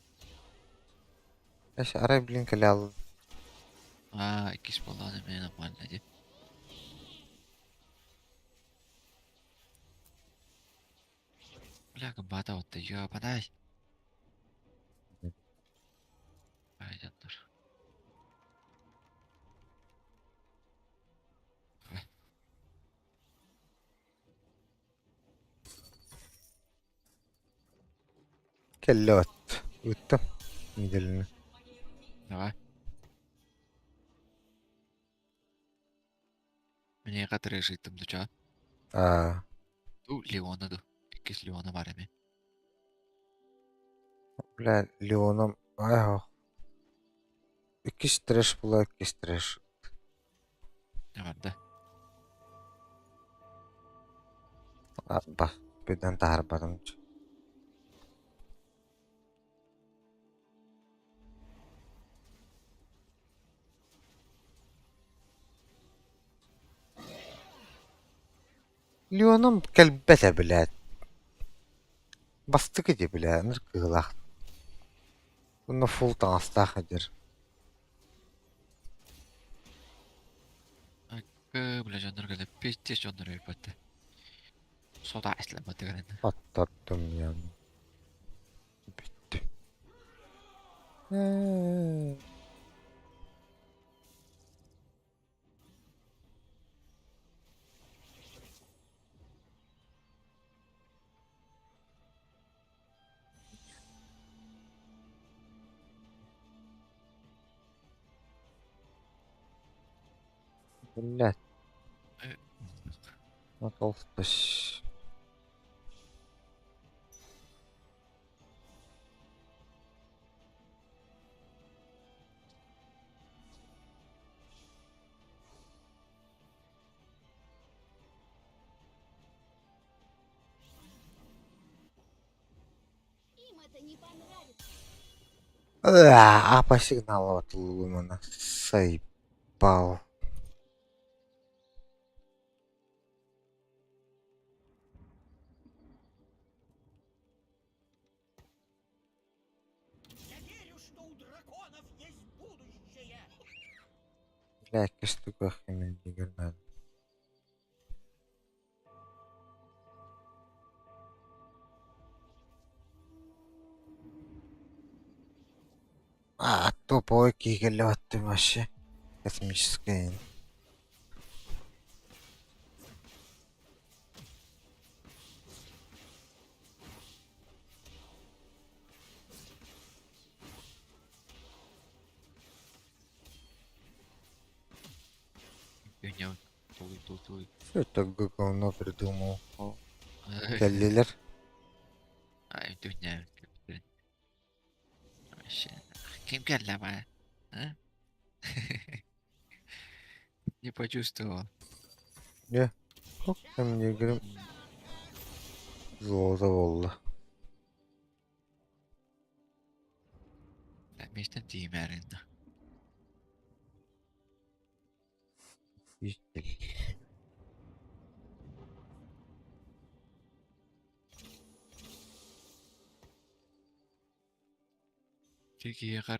Eş ara bilin kale al. Ikkis boldu aina meidän maannaji. Kyllä kun bata otta joo padai. Aidandur. Kelle at. Uttam. Midelini. Давай. Meni katri sõitum tuja. Tuu Leona tu. Ikkis Leona varemi. Бля, Леоном. Ай, ikis trash була, ikis trash. Ne vardı? Bak, birden tahar barım. Leonom kelbete bile. Bastı gidiyor bile. Nırkığılak. Bunu full dansta hadir. Kyllä jonner kyllä pittis jonner ypätte. Sota eslematta käden. Atlattım yani. Bitti. Блядь. Натолстыш. Им это не понравится. Apa сигнал от Лумана? Заебал. Я верю, что у драконов есть будущее. Блядь, какая штука химин надо. Топовый кигель ты вообще. Космическая. Dünya tuy. Что это говно придумал? Ay, Келлилер. dünya. Kim geldi ama? Ha? Не почувствовал. Не. Как там не играем? Золото волла. Mistä tiimäärillä? 150. Tiki yakar.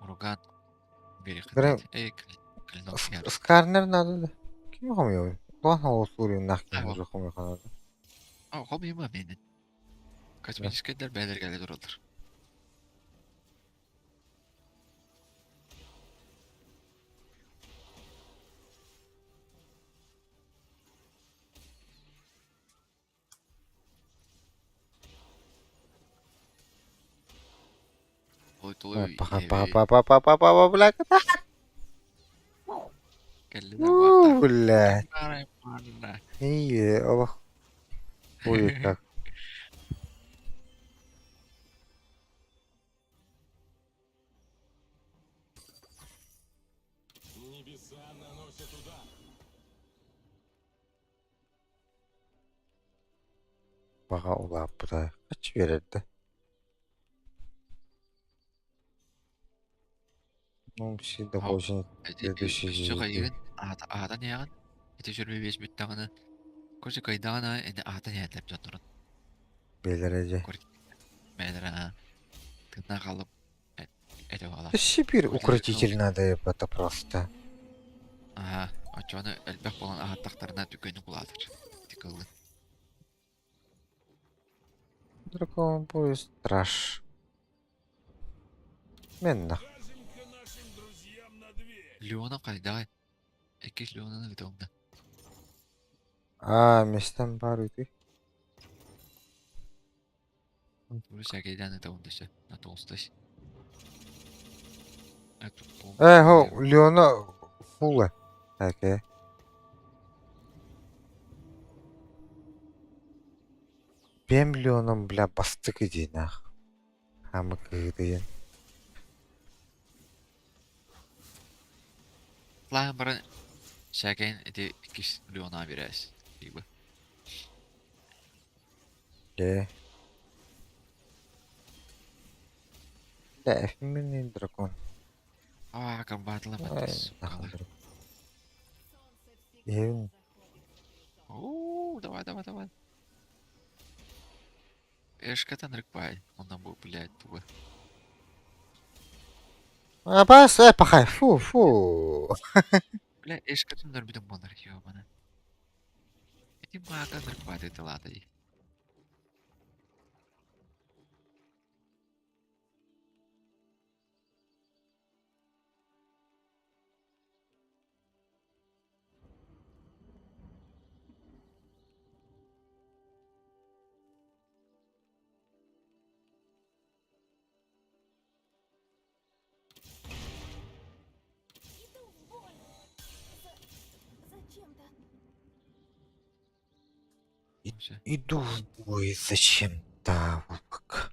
Urgan. Biri Gre- kıtaydı. Kılınok yer. Skarner nerede? Kim okumuyor? Ulan hava Suriye'nin nakliyen Ayva. okumuyor kanadı. Aa, komiyim ben benim. Kosmetik kediler belirgeli durulur. Oy toy evi. Black. Kelli de var. Ulan. Marna. İyi. Oh. Uyutak. Небеса наносят удар. Baka ulan bu da kaç verirdi? Bu bir şey de Hop. koşun Üstü düşeceği. kayığın ağdan yağın. Eti şöyle bir beş müttağını. Koşu kaydağına eni ağdan yağınlayıp candurun. Belirece. Korik. Medra. Tığına kalıp. Eti valla. Сибирь Korik. укротительная, да это просто. Aha. Açığını elbək olan ağattaqlarına tükönü kuladır. Tıkıldı. Дракон поезд страж. Менно. Кажем-ка нашим друзьям на дверь. Leon'a kaydağı. İki Leon'un videomda. Местен бар үйде. Bunu şəkildən videomda işte. Na толстый. Хо, Леона Фула. Окей. Бем Леоном, бля, бастык иди нах. Хамы кыдыйын. Lan bana şəkilin eti iki Leon'a biraz. Gibi. Де. Да, эфемерный дракон. Aa, kırbatıla Ай, batas. нахуй Kalır. дракон. Солнце всегда Evin. заходит за горизонт. Oo, давай. Эшкатан рыкпай. Ondan bu блядь tuğu. Бас, пахай, фу. Бля, эшкатан нörbidim bunlar yiyor bana. Eti makan rыкpay dedi latayı. Иду в бой. Зачем-то. Все. Иду в бой зачем-то. Bak.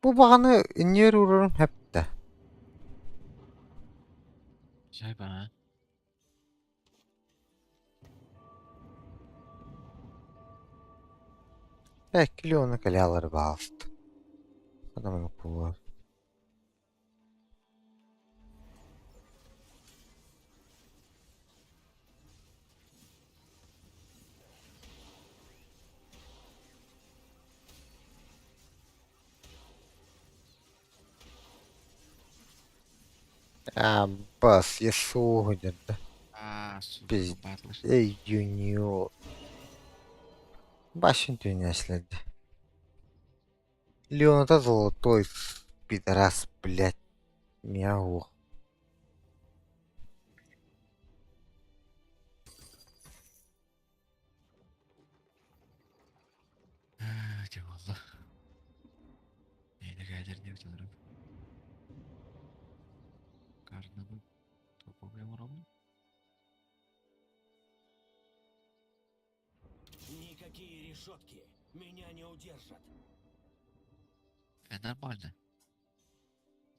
Bu bağını niye uğrarım hep de. Şey bana. Belki Leon'a kaleaları bastı. Adamın bu. Bas, ya soğuk dedi. Aa, su Biz- batılır. Ey Junior. Başın dünyasıydı. Leon'da золотой пидорас, блядь. Мяу. Hadi valla. Neyine gelir diye sanırım. Karnımı toplamıyorum. Никакие решетки меня не удержат. Нормально.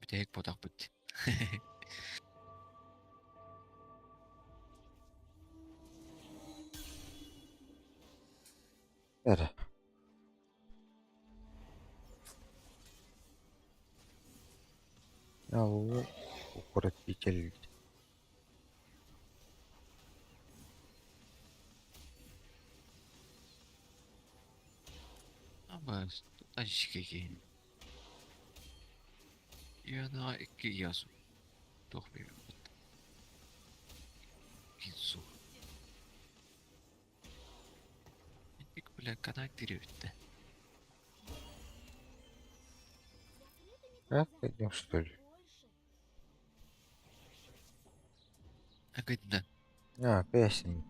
Bir tek potak bitti. Ver. Ya bu укротитель. Ama tutan şikeki. Yana iki yasu. Toch bir. Kinsu. İlk bile kanak diri bitti. Как пойдем, что ли? Hakikaten. А, песня.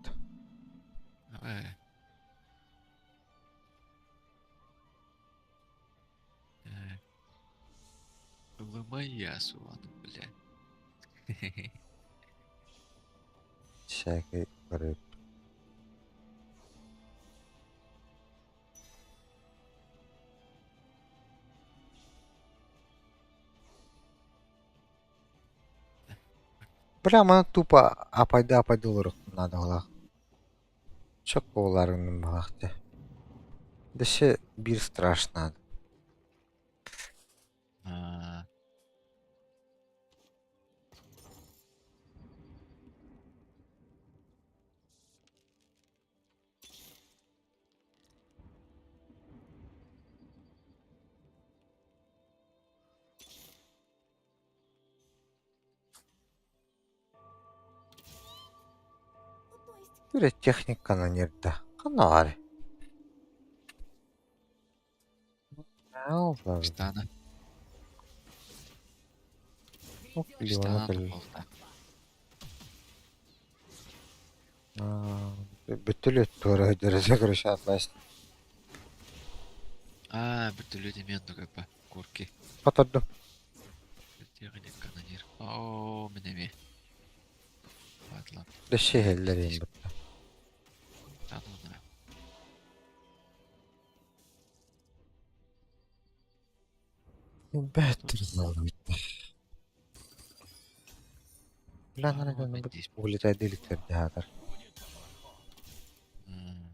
Evet. Ilıma yasu onu bile. Всякой поры. Бля, мана тупо апайды олырық надо олақ. Çok oğlarının baktı. Dışı bir страшно. Ha, Ну, то есть, Böyle техниканы nerede? Kanari. Ne oldu? İstana. Hop, Leon'a İstana böyle. topalda. Bütün ötürü derece görüşü atlaştı. Aa, bir türlü demiyordu galiba. Korki. Patırdım. Yağını kananır. Oo, menemi. Hadi lan. Dışı helleriyim bu. Tanrına. Бәттір алdım. Lan Aa, ana ben bu de- улетай деликтер дядыр. Hmm.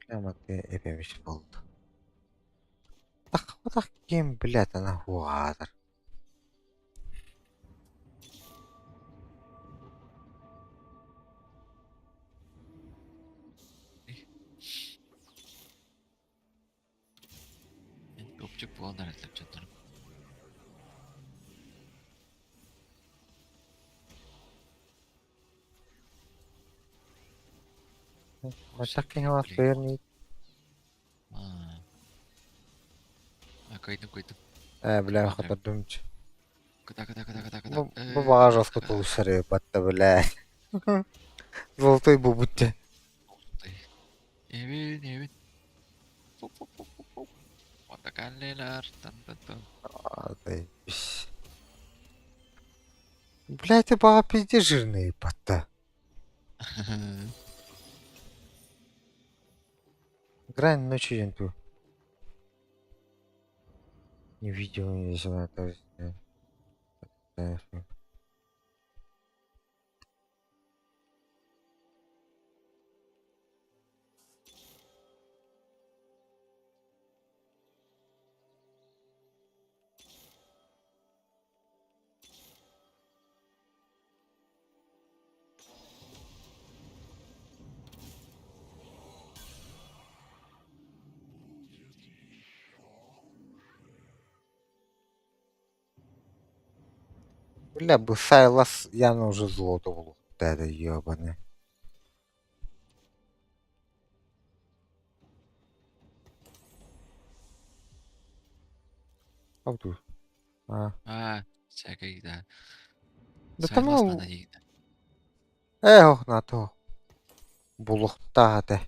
Кlemаты эпемиш болды. Так кем блядь она хуадыр. Ben topçu puanlar ettim canlarım. Так я вас вернит. Aa. Ha, kaydım. Бля, хатırdım. Кыда. Bu bağa жестко tuluşları battı блядь. Золотой бубутте. Evet. Pop. Vatakalleler. Tan. Заебись. Блядь, ты бага пизде жирный батта. Грань ночью енту. Не видел, не знаю, то есть. Бля, бы Сайлас явно уже золото был. Да, ёбаный. А вот тут. Ha, şaka gider. Да там Saymaz bana iyi gider. ох, на то. Булухта да.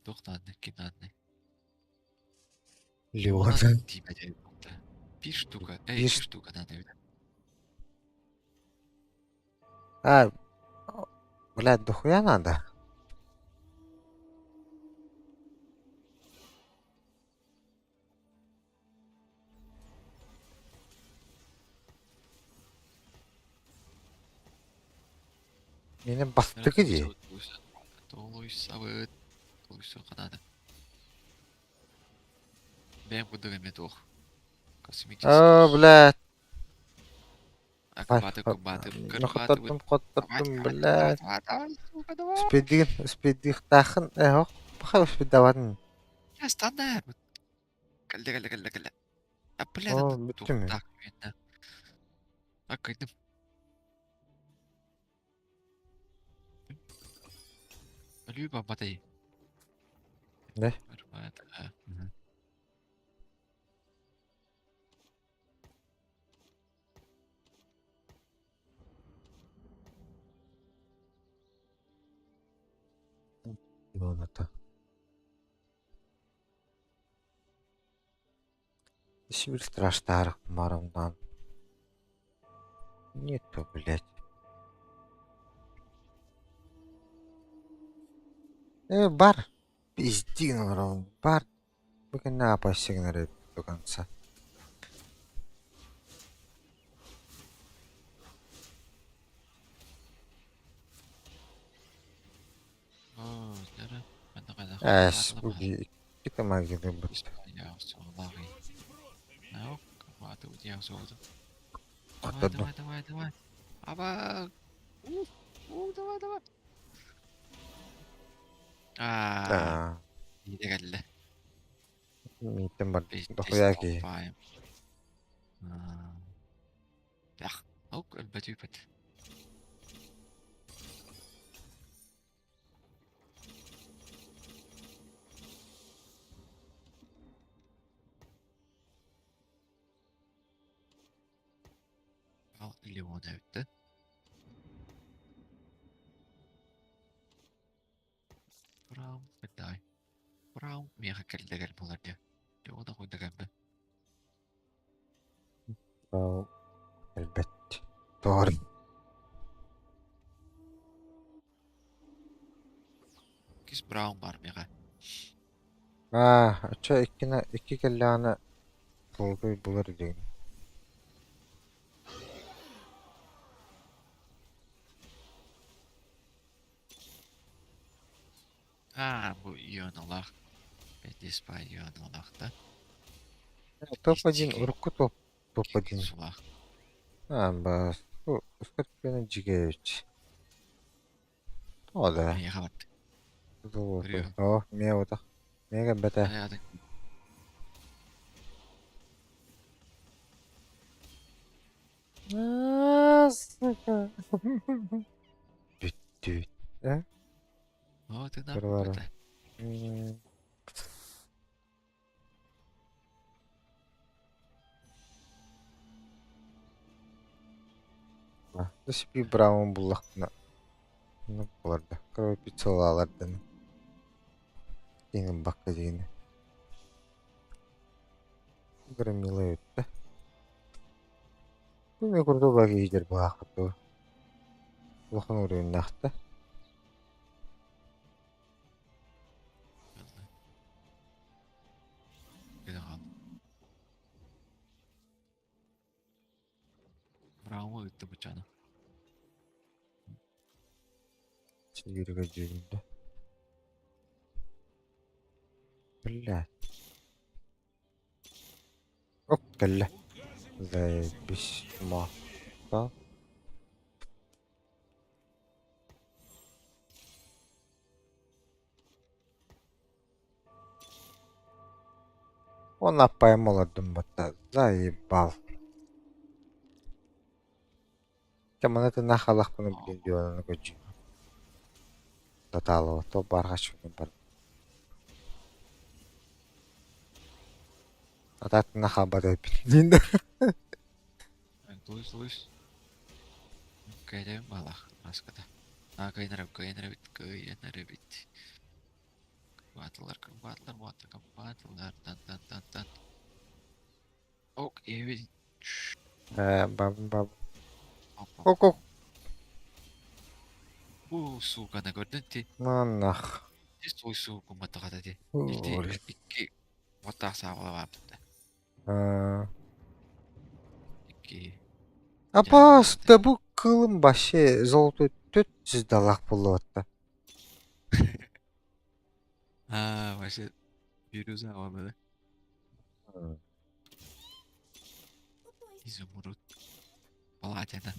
Doktandı, kinandı. Леон. Типа, bir штука. Bir- İki штука надо öyle. Блядь, дохуя надо. Benim bastık idi. Doluysa Kanada. Ben bu dönemi doğ. Космический. блядь. Акробаты, кубаты, карбаты. Нахуттардым, блядь. Давай, сука, давай. Успедих тахын, ох, бахай успедаватын. Я стандарт. Калля. А, блядь, О, это бүттү мü? так, видно. А, кайдым. Ölüyü babatayı. Ne? Карбаты, а. Ионата. Сибирь страштарых марымдан. Нету, блядь. Бар. Пизди, народ. Бар. Bugün ne yapasın до конца? О, нері. Бәнді қайда Әс, қабатылы бugün iki magazin bu. İspanya, Soğlağı. Yok, kabatı udiyağı soğudu. Atladım. Давай. Аба. Давай. Da. İyi de geldi. Mitim var. Biz Dokuya ki. toplayayım. Ya, ok, elbette. Al, limon evde. Brown, beday. Brown, miya geldi gel bular diye. Limona koydu geldi. Doğru. Elbette. Doğru. Kis Brown var miya? Açı iki kellana bulur diyeyim. Bu iyon olaq. Betis bay iyon olaq da. Топ-1 урку топ-1. Sulaq. Бас. Скорпион Джигевич. О, да. Miya qabat. Вот. Прием. О, меута. Мега бета. Hayatın. Сука. Düt. O, ty na Kurwa. kupytę. Доспи Браун буллахтына. Ну, буларда. Кровь пиццалалардан. Кеңін баққа дегені. Громила өтті. Мен көрді бағы егер бұлақытты. Бұлақын өрейін нақты. Gide kal. Bravo gitti bıçağına. Çizgirge cüzünde. Блядь. Оп, кәлі. Заебись. Мақта. Он апаем молодым бата. Заебал. Кеман это нахалах bunu bilin diyorlar koçum. Тотало, то барға шүнген бар. Ататын нахабат өпін. Tulis. Kayda balak maskata. Kayınlara bit. Kapattılar. Tan. Ok, evet. Babam. Ok. Bu suka ne gördün ti? Нах. Soy suku mata kata ti. Ой. İki mata sağla var bende. İki. Апаста бұл кылым башы золотой 400 далақ болды отта. Başı bir uzağı olmadı. Изумруд. Платина.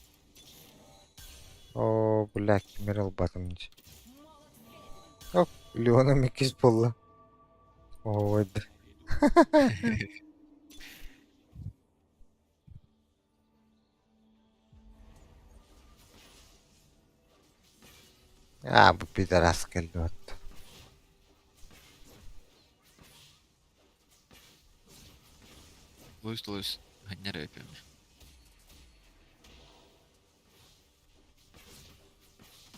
О, Black Emerald батымчы. Оп, Леоном 2 болла. Ой, да. Bu pidorас geldi attı. Луис. Ханнер yapıyormuş.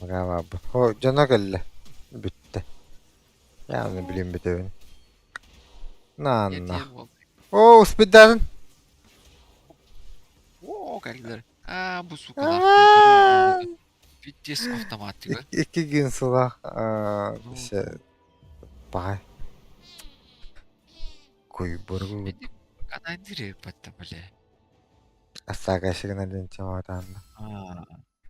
Bravo abi. O cana geldi. Bitti. Ya ne bileyim bir de ben. Yedi Nanna. oldu. Oo, speedrun. Oo geldiler. Aa bu su kadar Aa! yukarı. Vites otomatik. İki gün sonra Ну, şey bay koyu burgu Эти канадиры подтопали. asaga şıgına den çavatanda.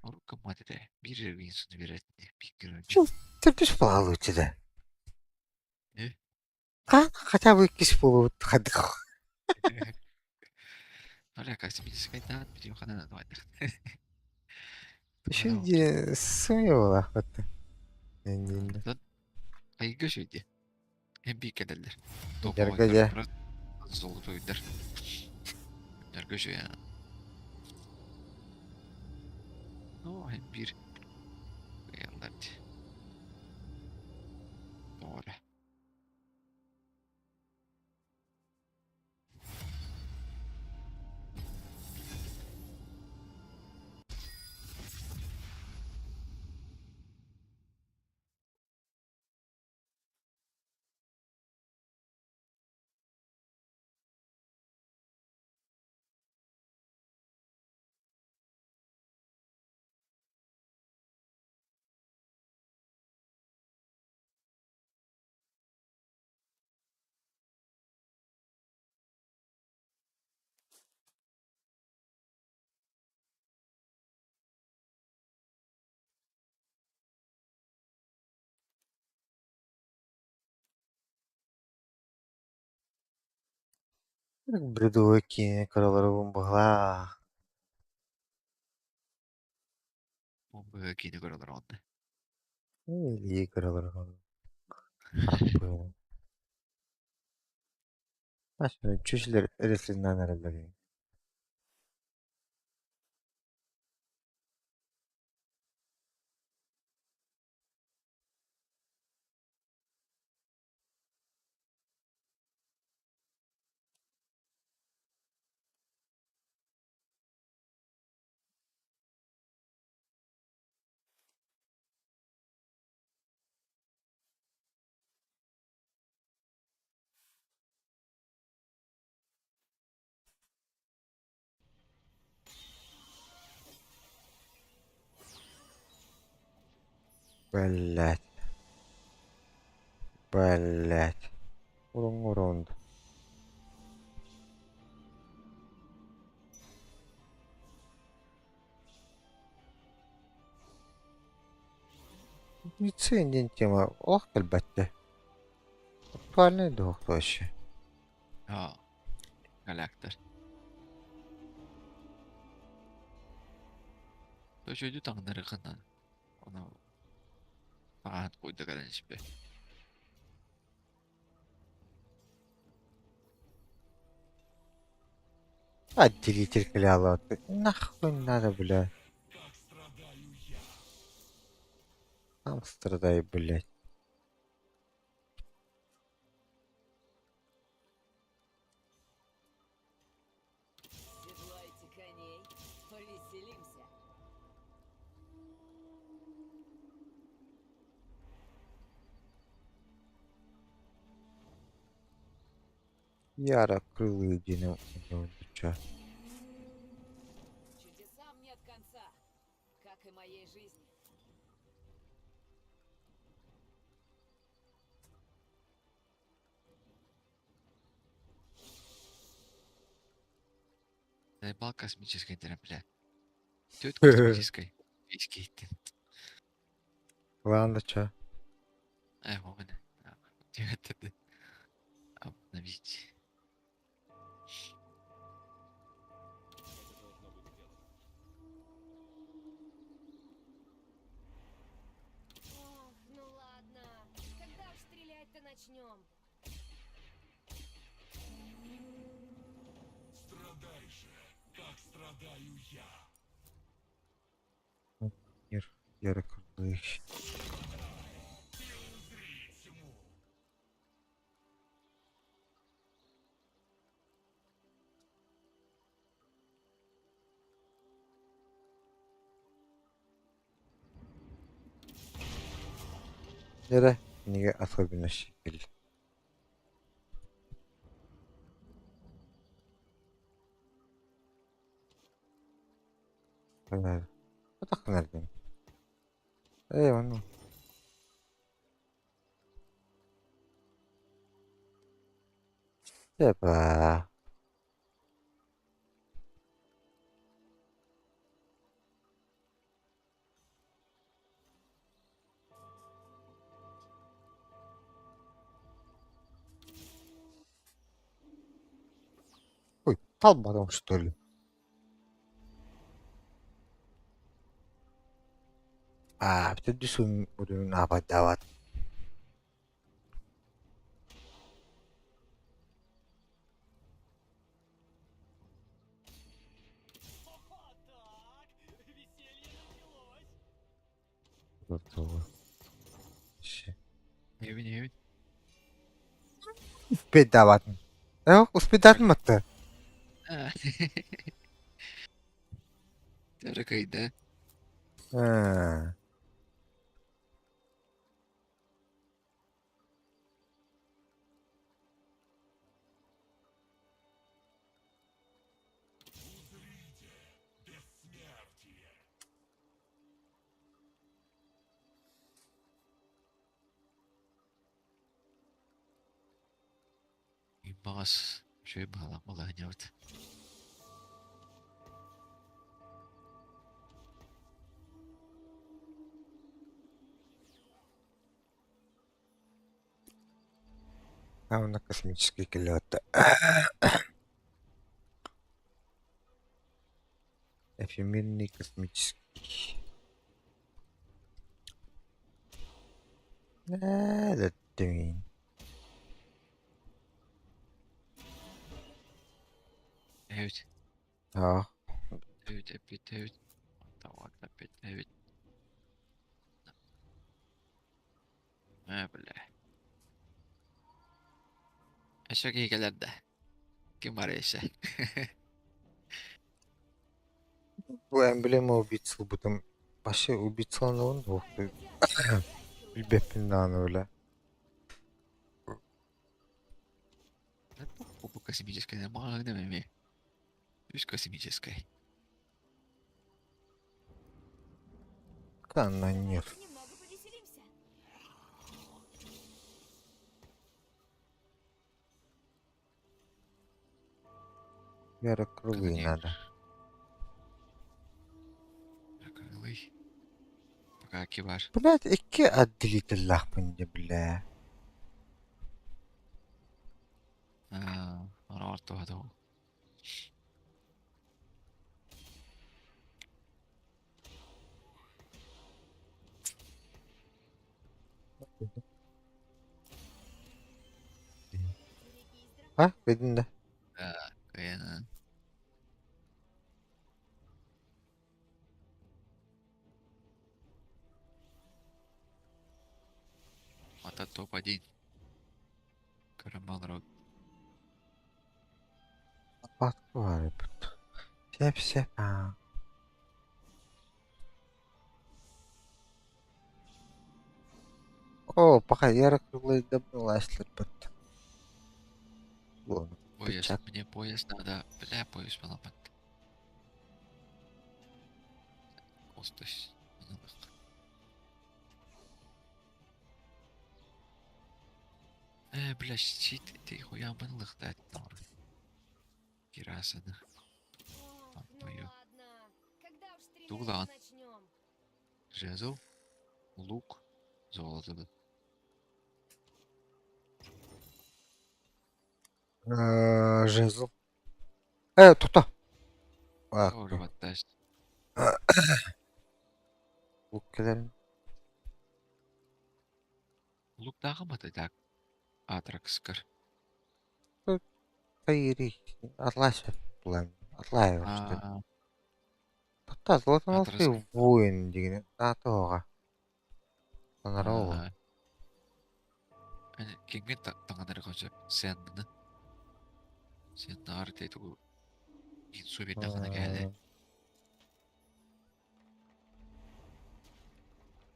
Рука матери. Bir Winston veretti. Bir gün Şu tırpış bulalı uçuda. Ne? Kaça bu ikisi bulu hadi. Hala kaçmış kaydan biliyor kadar da vardı. Bir şey sığmıyor hatta. Lan Endinde. ayı göçüydü. Hem bir kederler. Topu Yargıca. oyunlar biraz zor oyunlar. Yargıcı ya. No hem bir yanlardı. Doğru. Bridue ki karaları bombala. Bu giyini görüyorlar onda. İyi karaları falan. Harpı. Aşkına çüşler eresinden araları. Bellet. Bellet. Urun. Yetişen tema oh elbette. Aktualne de hoştu. Ha. Galakter. Döşöydü tanrı kından. Onu fakat koydu kadar şimdi. Отделитель клялоты. Нахуй надо, блядь. Сам страдай, блядь. Седлайте коней, повеселимся. Яра крылые дина удача. Чудесам нет конца, как и моей жизни. Бал космической терапия. Тёт космической. Физики. Ладно, чё? Вот он. Тёт. Обновить. Yaratıklı. Nere? Niye atabilme şekil? Evet. Atak nereden? Eyvallah. Epa. Ой, талбаром что ли? بتدي سم ودون عباد دعوات. Ха-ха, так, веселье началось. Готово. Щи. Evin. Успеть давать. Успеть дать мата. Ha. Terakaydı. İmbaz. Şöyle bağlanmalı hani orada. А он на космический лед. Эфемерный космический. Да, ты. Evet. А, Evet. Tamam. Evet. Ha böyle. Aşağı iyi gelir de. Kim var yaşa? bu emblemi убийца будем. Вообще убийца он двух. Беппиндан öyle. Bu kosmическое магнумами. Плюс космической. Канонир. Давайте немного повеселимся. Ярокрылый Канонир. надо. Rakılый. Пока var. Блять, iki отделить лахпынды, бля. Ona orta o. Берегись, дракон. Ha, dedin de. Kayana. Ата топ-1. Карамал Рок. Batkı var hep. Sep. Ha. О, пока ярокрылый добрала, если бот. Вон, Пояс. печат. Мне пояс надо. Бля, пояс поломать. Костась. Бля, щит. Ты хуя банлых дать норы. Кирасаны. Ох, Там ну мою. ладно. Когда уж Дуглан. тренироваться начнем? Жезл. Лук. Золото. Жезл. Тута. Doğru vattaş. Bu kadar. Luk daha mı tak? Atrak sıkır. Hayır. Atlas bulan. Atlayıyor işte. Та золотоносый Атырасың. воин деген аты оға. Санара ол. Кеңмен таңанары қанша сәнді. Сен ары дейді ол. Мен сөйбетті қана кәді.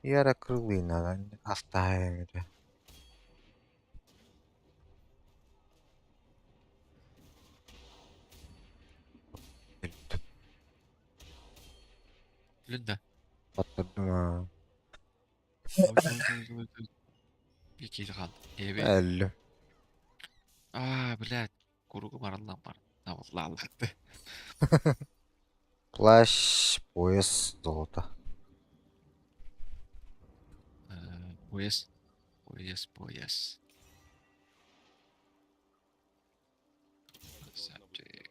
Яра крылы надо оставим это. Лінді. Батырдым. Bir kedi kaldı. Evet. Әлі. Блядь. Kuruğum arallan var. Ha vallahi Allah'tı. Плащ, пояс, золото. Пояс. Пояс. Красавчик.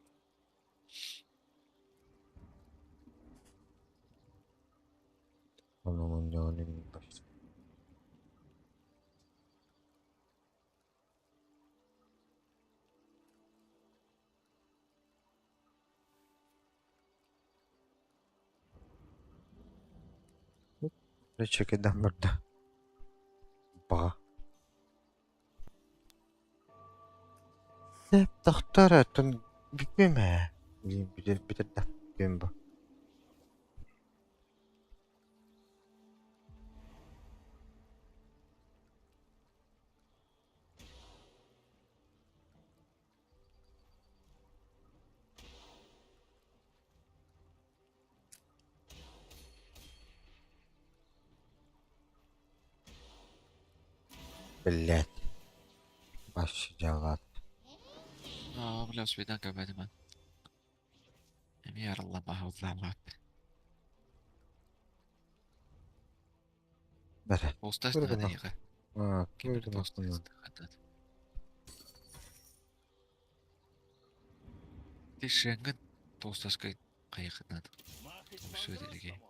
Onun ne olayım başta. Ne çekeden burada. Bağa. Hep doktor ettin. Bitmeme. Bir de gün bu. Блять. Başlayacağız. Блядь, свиданка ben. Emi yarallan var. Vallahi Allah'tı. Böyle. Postas Dur ne bana. diye. Ha, Kimdir gördüm postas? aslında. Дишэнгэн тууstaskай кайхнаад Мах из Сөйдэлгээ. Пандарского.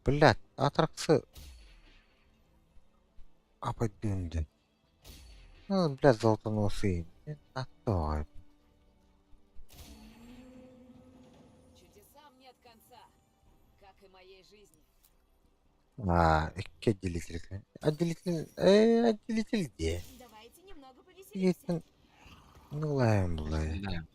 Блять, атraksı. Apa döndü. Блять, золотоносый. Отдай. Чудесам нет конца, как и моей жизни. İki отделитель. Отделитель где? Давайте немного повеселимся. Yetin. Нылайым бұлай. Bilmiyorum.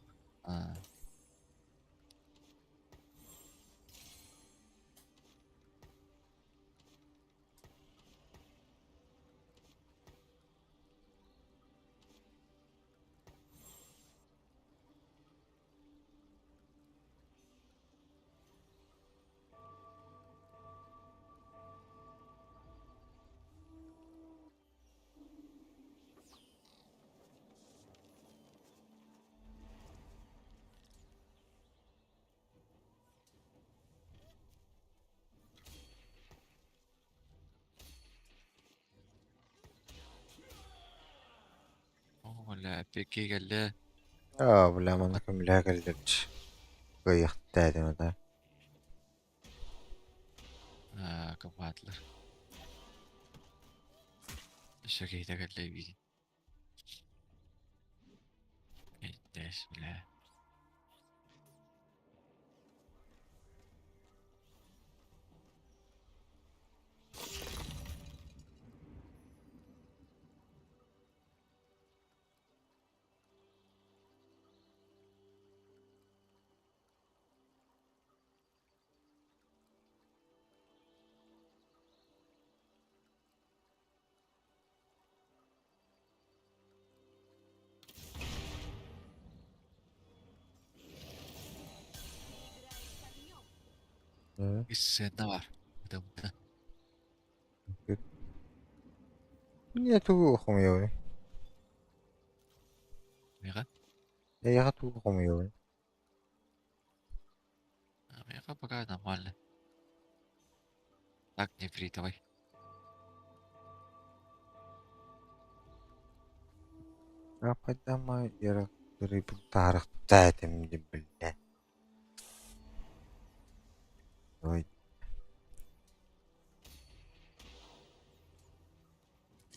Valla peki geldi. Бля, мана көмілі әкелдерді. Қиық дәдім да. Kapattılar. Şakayı da geldi bir. Gitti bile. Играешь с огнем. Bir sende var. Adamda. Niye tuğu okumuyor? Mega. Yağa tuğu okumuyor. Mega пока нормально. Так не давай. Apa ama yarak Гриб тарыхта этим биле. Ой.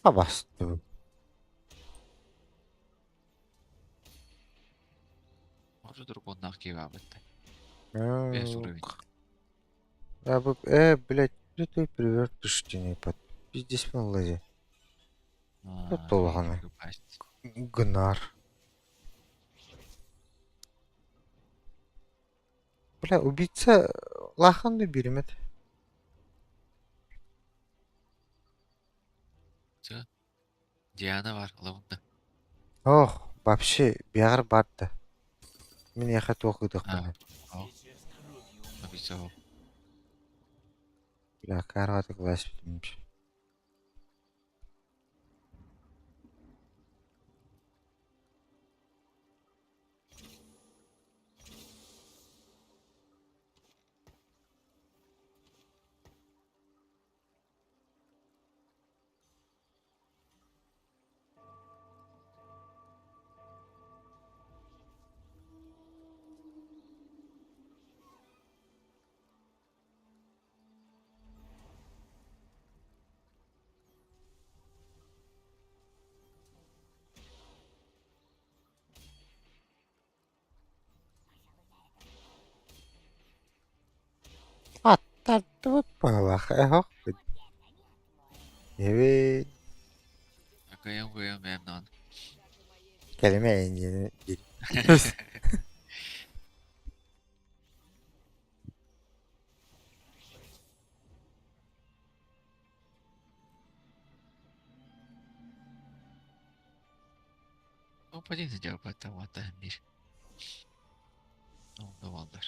Абасту. Может, драконнах кивабытты. Э, Без уровень. Я бы, блядь, литой привет тыштине под. Пиздец лазе. Толганы. Упасть. Гнар. Бля, убийца лаханды беремет. Все. Диана var lavunda. Ох, вообще, биар бартта. Мен яха тоқыдық А, бана. ал. Обещал. Бля, караты класс бітімш. Аттарды вот балах, ох. Evet. Akayam koyam memnun. Kelime engini. O pode jawab atau mata bir. Oh, no wonder.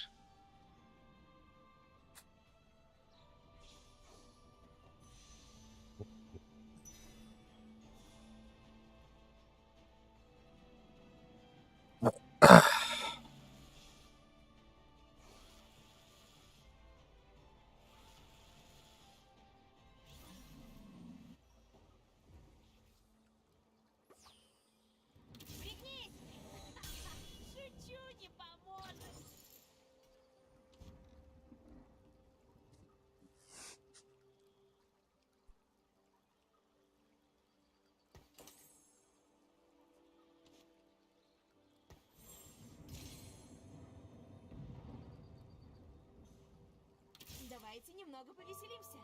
Пригнись! Шучу, не поможет. Давайте немного повеселимся.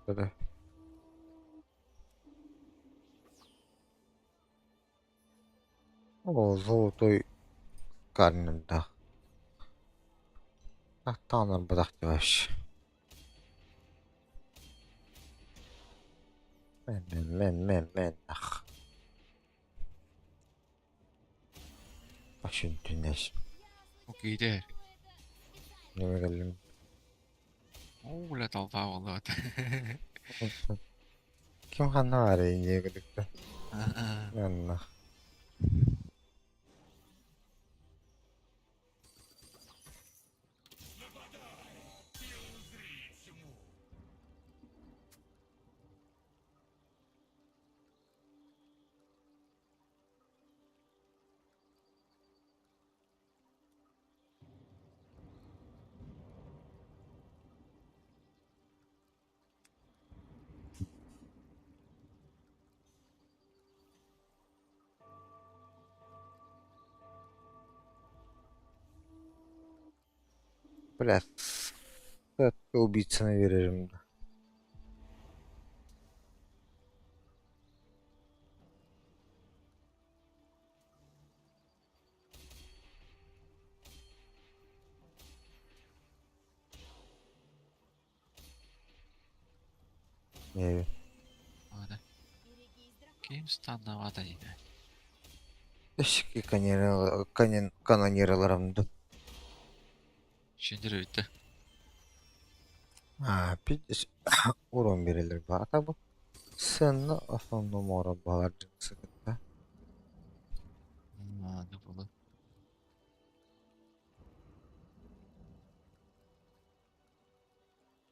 Böyle. O zолотой карнында. Ақтаныр бұдақ деваш. Мен. Ах. Başın tüneş. Okey der. Neme geldim. Oh, la tolpa oldu. Kim hana arayın diye gıdıkta. Aa, Yanına. Бля, сатка убийцана veririm de. Evet. ada. Берегись, дракон. Kim standavada yine. Eski kanonераларымды. Şimdi öyle. Ha, pidis урон берилер ба. Ата bu сынны основном орабалар жынсыгытта. Ne bunu?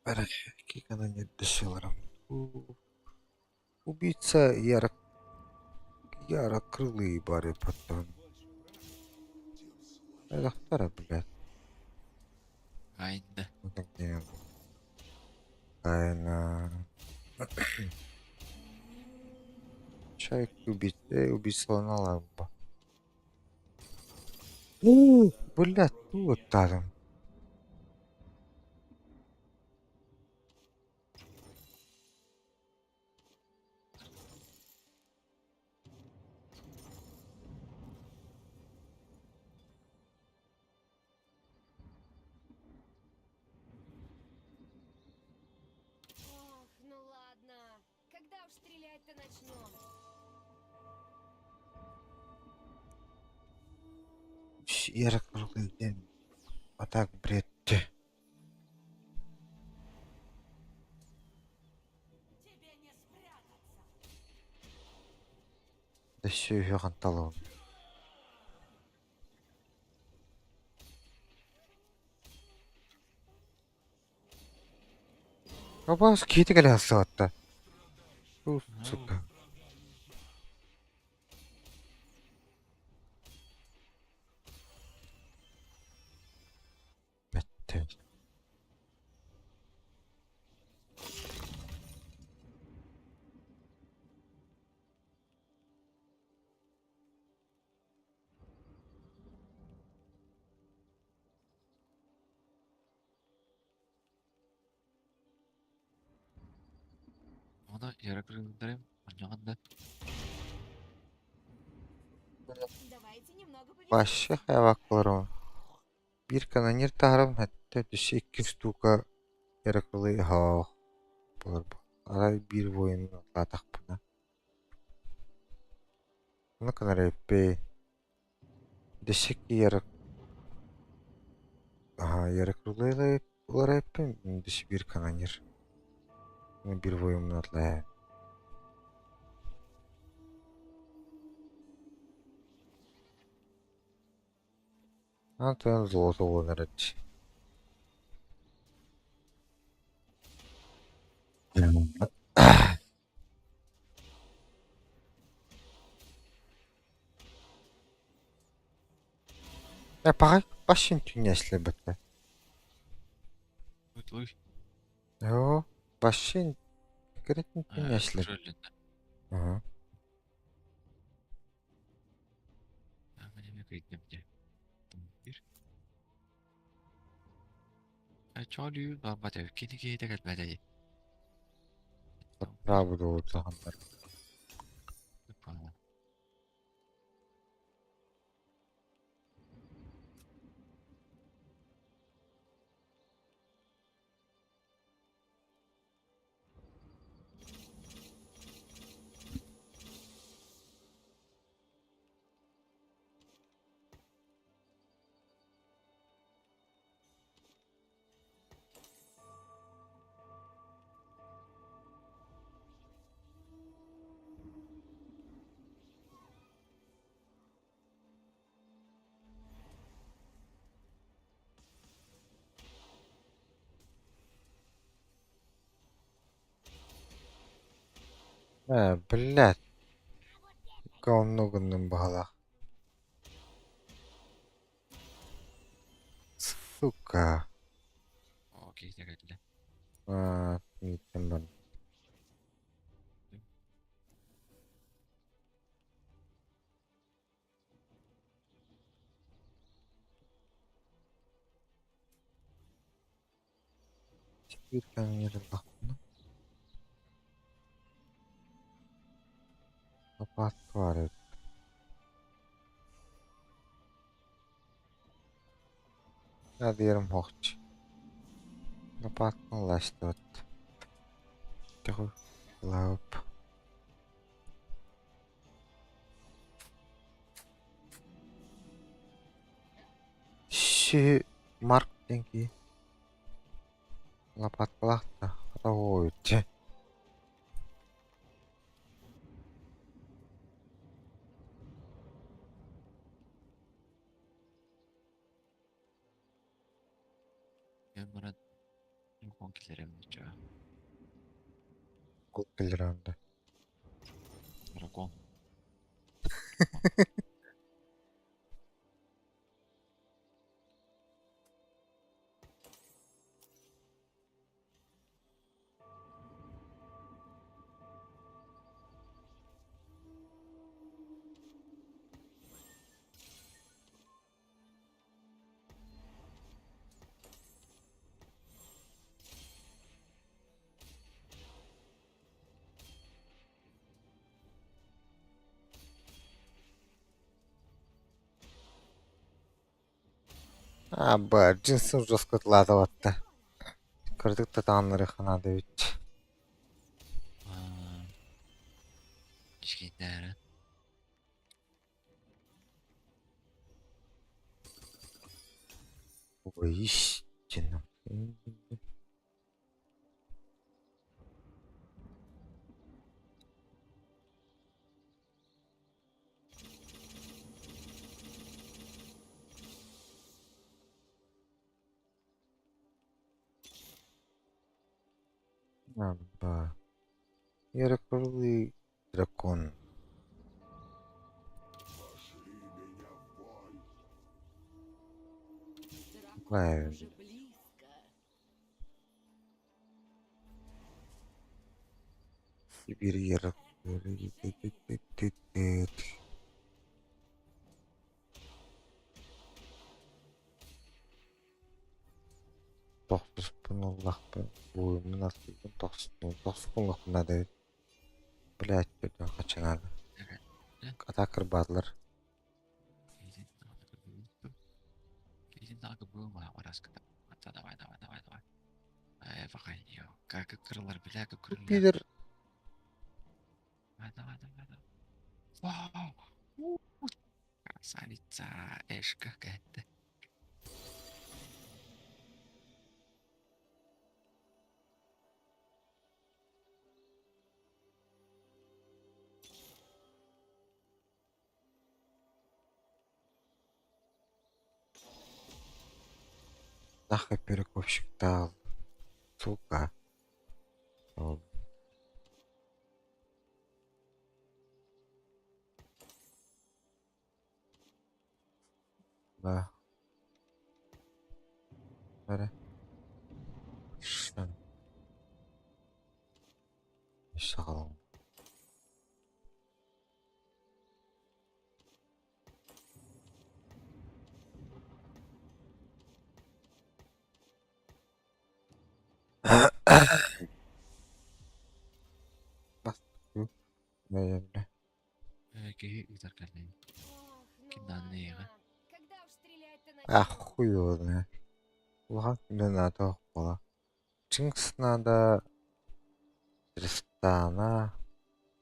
Бәрі, ки канонер дышыларым. Убийца ярык Яраклый бары потом. Доктора, блядь. Aynı. Ну так не надо. Айна. Человек убить. Убийство на лампу. Блядь, тут там. Ох, ну ладно. Когда уж стрелять-то начнем? Яраклый день. А так, бред. Тебе не спрятаться. Да все, ее талон. Абас кейти келе асыгатта. Сука. Бәтте. Ona yaraklarım. Anlamadım. Давайте немного Вообще повеселимся. хайвакларым. Bir kanonir tarım hatta düşe 2 штука яраклый хаа. Булар. Арай bir воин атак бuna. Bunu kadar epey. Düşe ki yarak. Aha yaraklıyla булар epey. Düşe bir kanonir. Bunu bir воин атлая. Антон золото вынырать. Ya bak başın tünyesle bıttı. Uy. Yo başın kretin Ha, tünyesle. trolünde. Aha. Hemen yemek ekledim diye. Bir. Çalıyor. Normalde kendi giyde gelmedi. Bravo da oldu hanlar. Tamam. Блядь. Говно гынным бағала. Сука. O giyde geldi. Gittim ben. Bir tane yere bak bunu. Kapat var ya. Hadi yerim hoşç. Kapat ulaştı. Tıkı. Laup. Mark dengi. Lapat pelak da. Kata hoyce. Ben bana konkilerim diyor. Kul gelir anda. Rakon. Абба, джинсын жоскотлады ватта. Кырдык татанлары ханады бит. Кичкентері. Воистину. Абба. Яркрылый дракон. Дракон Правильно. уже близко. Сибирь яркрылый. Ты-ты-ты-ты-ты. Тоқтус пынуллахпы. Буйымын астыгын тоқтус пынуллахпын ады. Блять, бөтен қачаңады. Атакыр бадылар. Кейден дағы бұлма араскада. Давай. Вағай, йо. Как кырылар біля, как кырылар. Пидер. Давай. Вау! Красавица, эшка какая-то. Нахуй перекупщик дал. Сука. О. Да. Бәрі. Шын. Шағалың. Бастық. Бәрі. Кейі ұйтар кәлін. Ох, ну Кинданы, ладно. а? Когда уж стрелять-то начнём? Ахуй его знает. Уған күнде надо оқпала. Чингис надо. Тристана.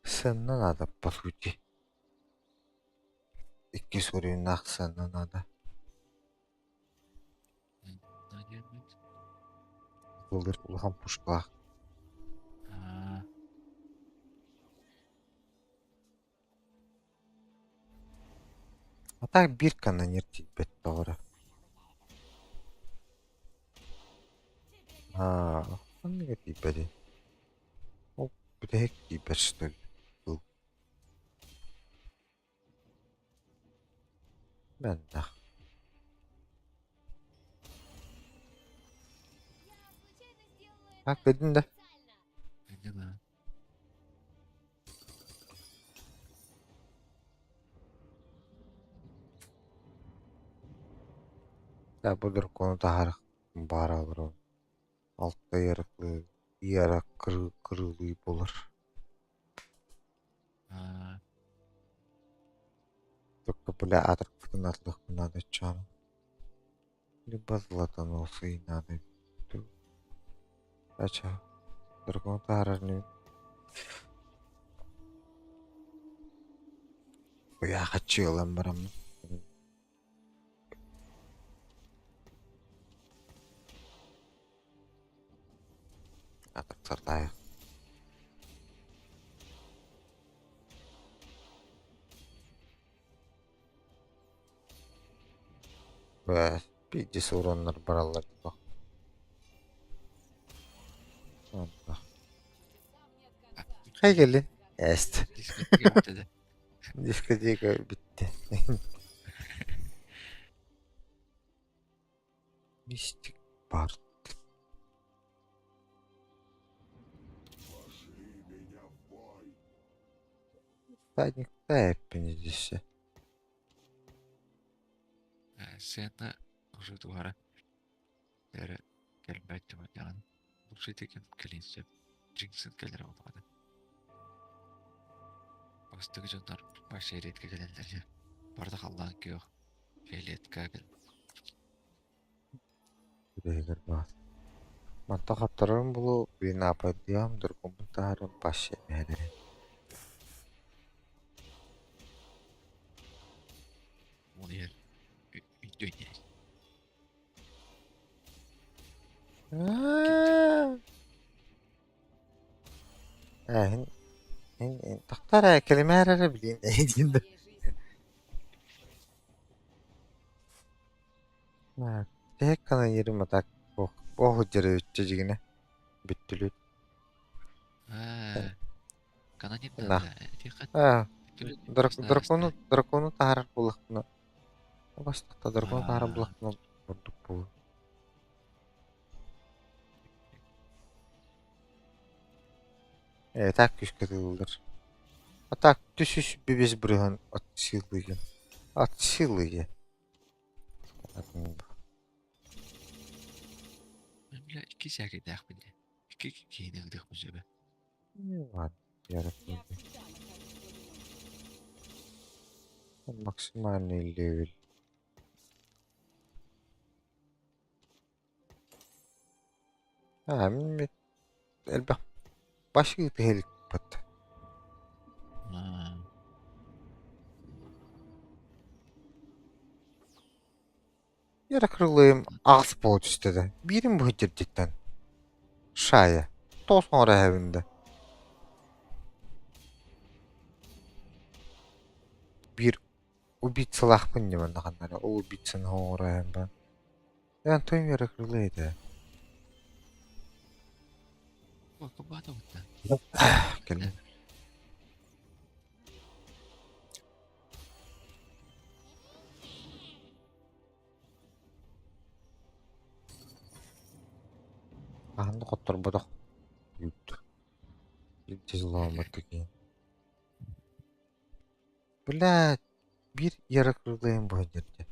Сынна надо, по сути. Икки сурин ақ сынна надо. Надеюсь. Бұлдыр ұлған пушкалақ. А так бір канонер типет doğru. Он не типет. О, брек типет что ли? Был. Ben de. Я случайно сделала это Ha dedin de. специально. Bence de. Ya bu дракону тахар бар алыр ол. Алтта ярыклы, яра кырылый болар. Только бля атырктын атлык надо чару. Либо златоносы надо. Ача. Дракону тахар не. Я хочу ламбарам. Атырк сартая. Ve bir oranlar baralar bak. Allah. Сам нет конца. Hay gelin. Est. Дискотека yok dedi. Дискотека bitti. Мистик бар. Садникта hepiniz işte. Sen уже тугара. Дәрі кәлбәт деп айтаған. Бұл шет екен келінсеп. Джинксін келер алмады. Бастығы жондар баш еретке келендер же. Барды қалған кеуі. Фейлетке кел. Buraya bas. Manta kaptarım bulu bir ne yapacağım dur komutanım başı mere. Оны ер. Үйден ер. Hin tahtara kelime ararı bileyim ne diyeyim de. Моей жизни. Ha, tek kana yerim atak. Oh hıcırı ütçecigine. Bittülü. Кана нет На. надо. Тихо. Ha, дракону tahar bulakını. Başlıkta дракону tahar bulakını vurduk bu. Evet, tak güç katılır. Atak düşüş bir biz buraya atışılıyı. Atışılıyı. Мен бля, iki сәке дәқ біле. İki кейінен дәқ бұл жебе. Ne var? Yaratıldı. Я всегда нахожусь в Максимальный левел. Ha, elbette başka bir tehlike battı. Yara kırılığım ağız boğut istedi. Birim bu hıcırcıktan. Şaya. Toz sonra evinde. Bir убийца mı ben kanlara. O убийцаны sonra ben. Yani tüm yara kırılıydı. Bakın bana бұтта. Gelin. Anda kotor bodoh. Yuttu. Tezlamadı ki. Блядь, bir yara kırılığım bu hıcırcı.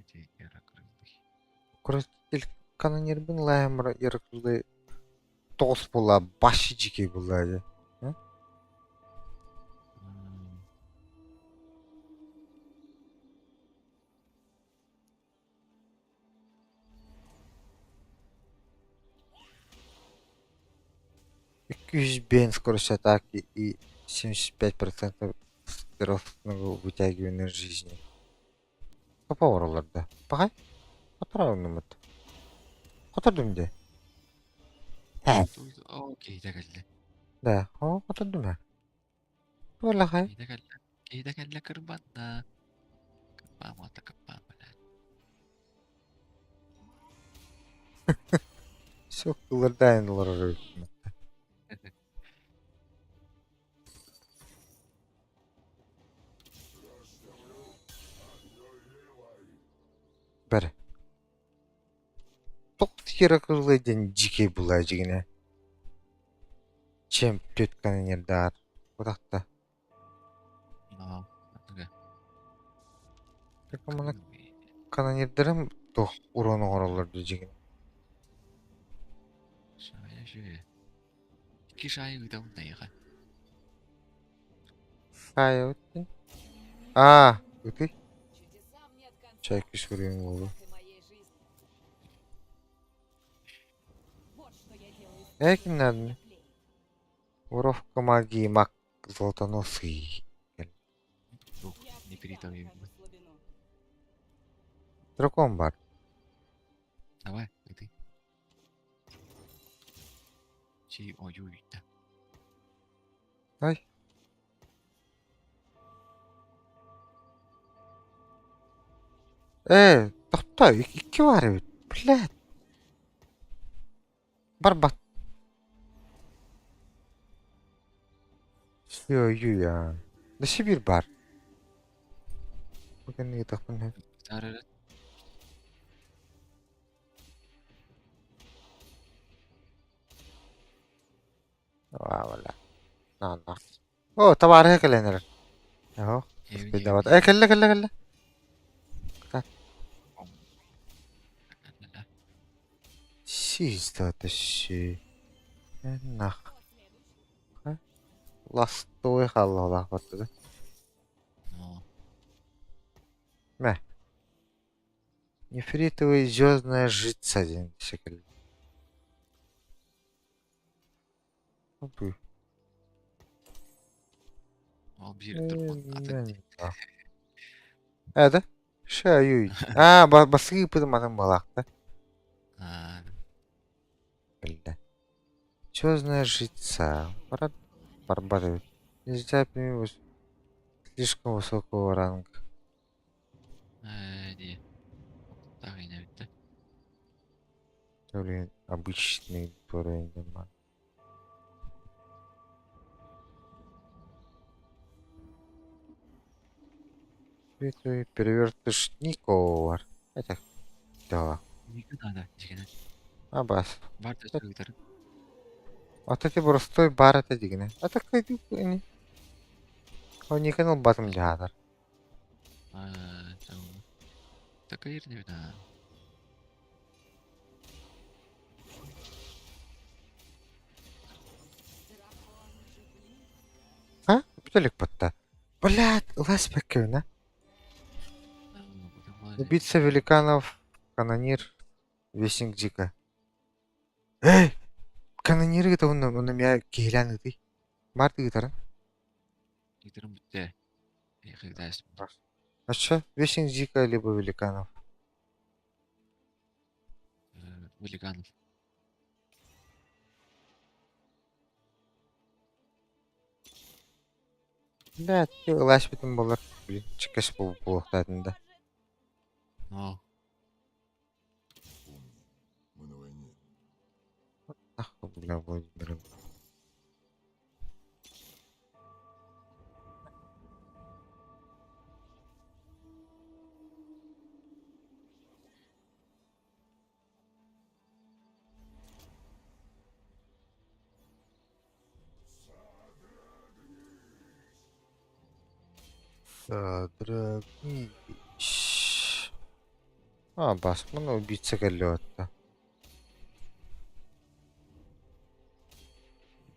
Әте яра кырылды. Kurastil kanonyer bin layamra yara kırılığı. Toz bola, başı ciki bola. 200 бен скорость атаки и 75% стиросного вытягивания жизни. Kapı var oralarda. Bakay. Oturalım Umut. Oturdum de. He. Okey de geldi. De. O oturdum ha. Vallahi. Okey de geldi. Okey de geldi kırban da. Kırban mı ata kırban mı lan? Çok kılır dayandılar oraya. Бәрі. Тоқты кері кырылайден жеке бұлай жегіне. Чем төт канонердар. Бұдақта. Атыға. Только мұны канонердарым тоқ уроны ораларды жегіне. Шая жүйе. İki şaya gıdamın da yağı. Шая өттін. А, өтей. чудесам нет конца, Чайки сүрейін болу. как и моей жизни. Вот что я делаю с Әкін твоей әдіні. коплей. Воровка магии маг золотоносый. Yok, Я не всегда перетал нахожу слабину. Дракон бар. Давай, ты. Чи ою үйді. Ай. Тоқта, iki var evet. Блядь. Бар бат. Ой, ya. Dışı bir bar. Bugün ne takımın hep. Tararı. Valla. Nah, nah. Oh, tabarı hekelenir. Yahu. Evi Bir de bat. evi. Kelle. Чисто тащи. Нах. Ластовый халлалах баттыды. Ну, Мә. Нефритовый звездная жица деген секілді. Опы. ол bir тұрмын аты. Әді? Шаюй. Басығы пыдым атым балақты. А, Білді. Звездная жица. Барбадович. Нельзя применить слишком высокого ранга. не. Так и не бітті. Блин, обычный уровень. Светлый перевертыш Нико бар. Это дела. Неге надо, дегені. Бас. Бар да сөйлері. Вот эти простой бар это дигне. А так иди не. Он не канал батом жадыр. Tamam. Taka yerine bir daha. А? Петелик потта. Блядь, лазь на. Убийца великанов, канонир, вестник Дика. Эй! Канонир это он на меня кейлян ты. Марты гитара. Giderim bitti. İyi dersim. А что? Вестник Дика либо великанов. Великанов. Блядь, лазь битим болар. Блин, чекаш болуктадында. Ну, Мы на войне. Ах, бля, Владимир. Содрогнись. Бас, мына убийца келиотта.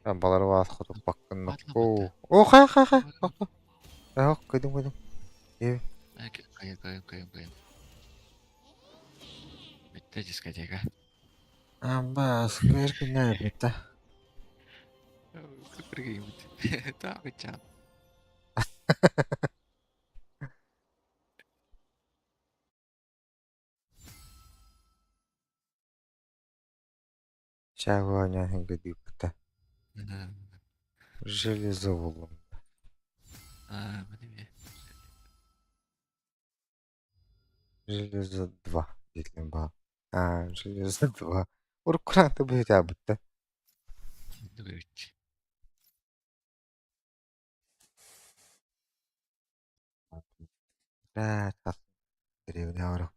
Балар вас құтып баққын. Атлама. О, қай. Қойдым. Кайым. Bitti diskoteka. Бас, кәргіне бетті. Прикинь, bitti. Так, çam. Чагуаня хингеді бітті. Железо болым. Bu ne? Железо 2 дейтін ба. Железо 2. Уркуранты бітті бітті. Ne bitti? Блядь, как древня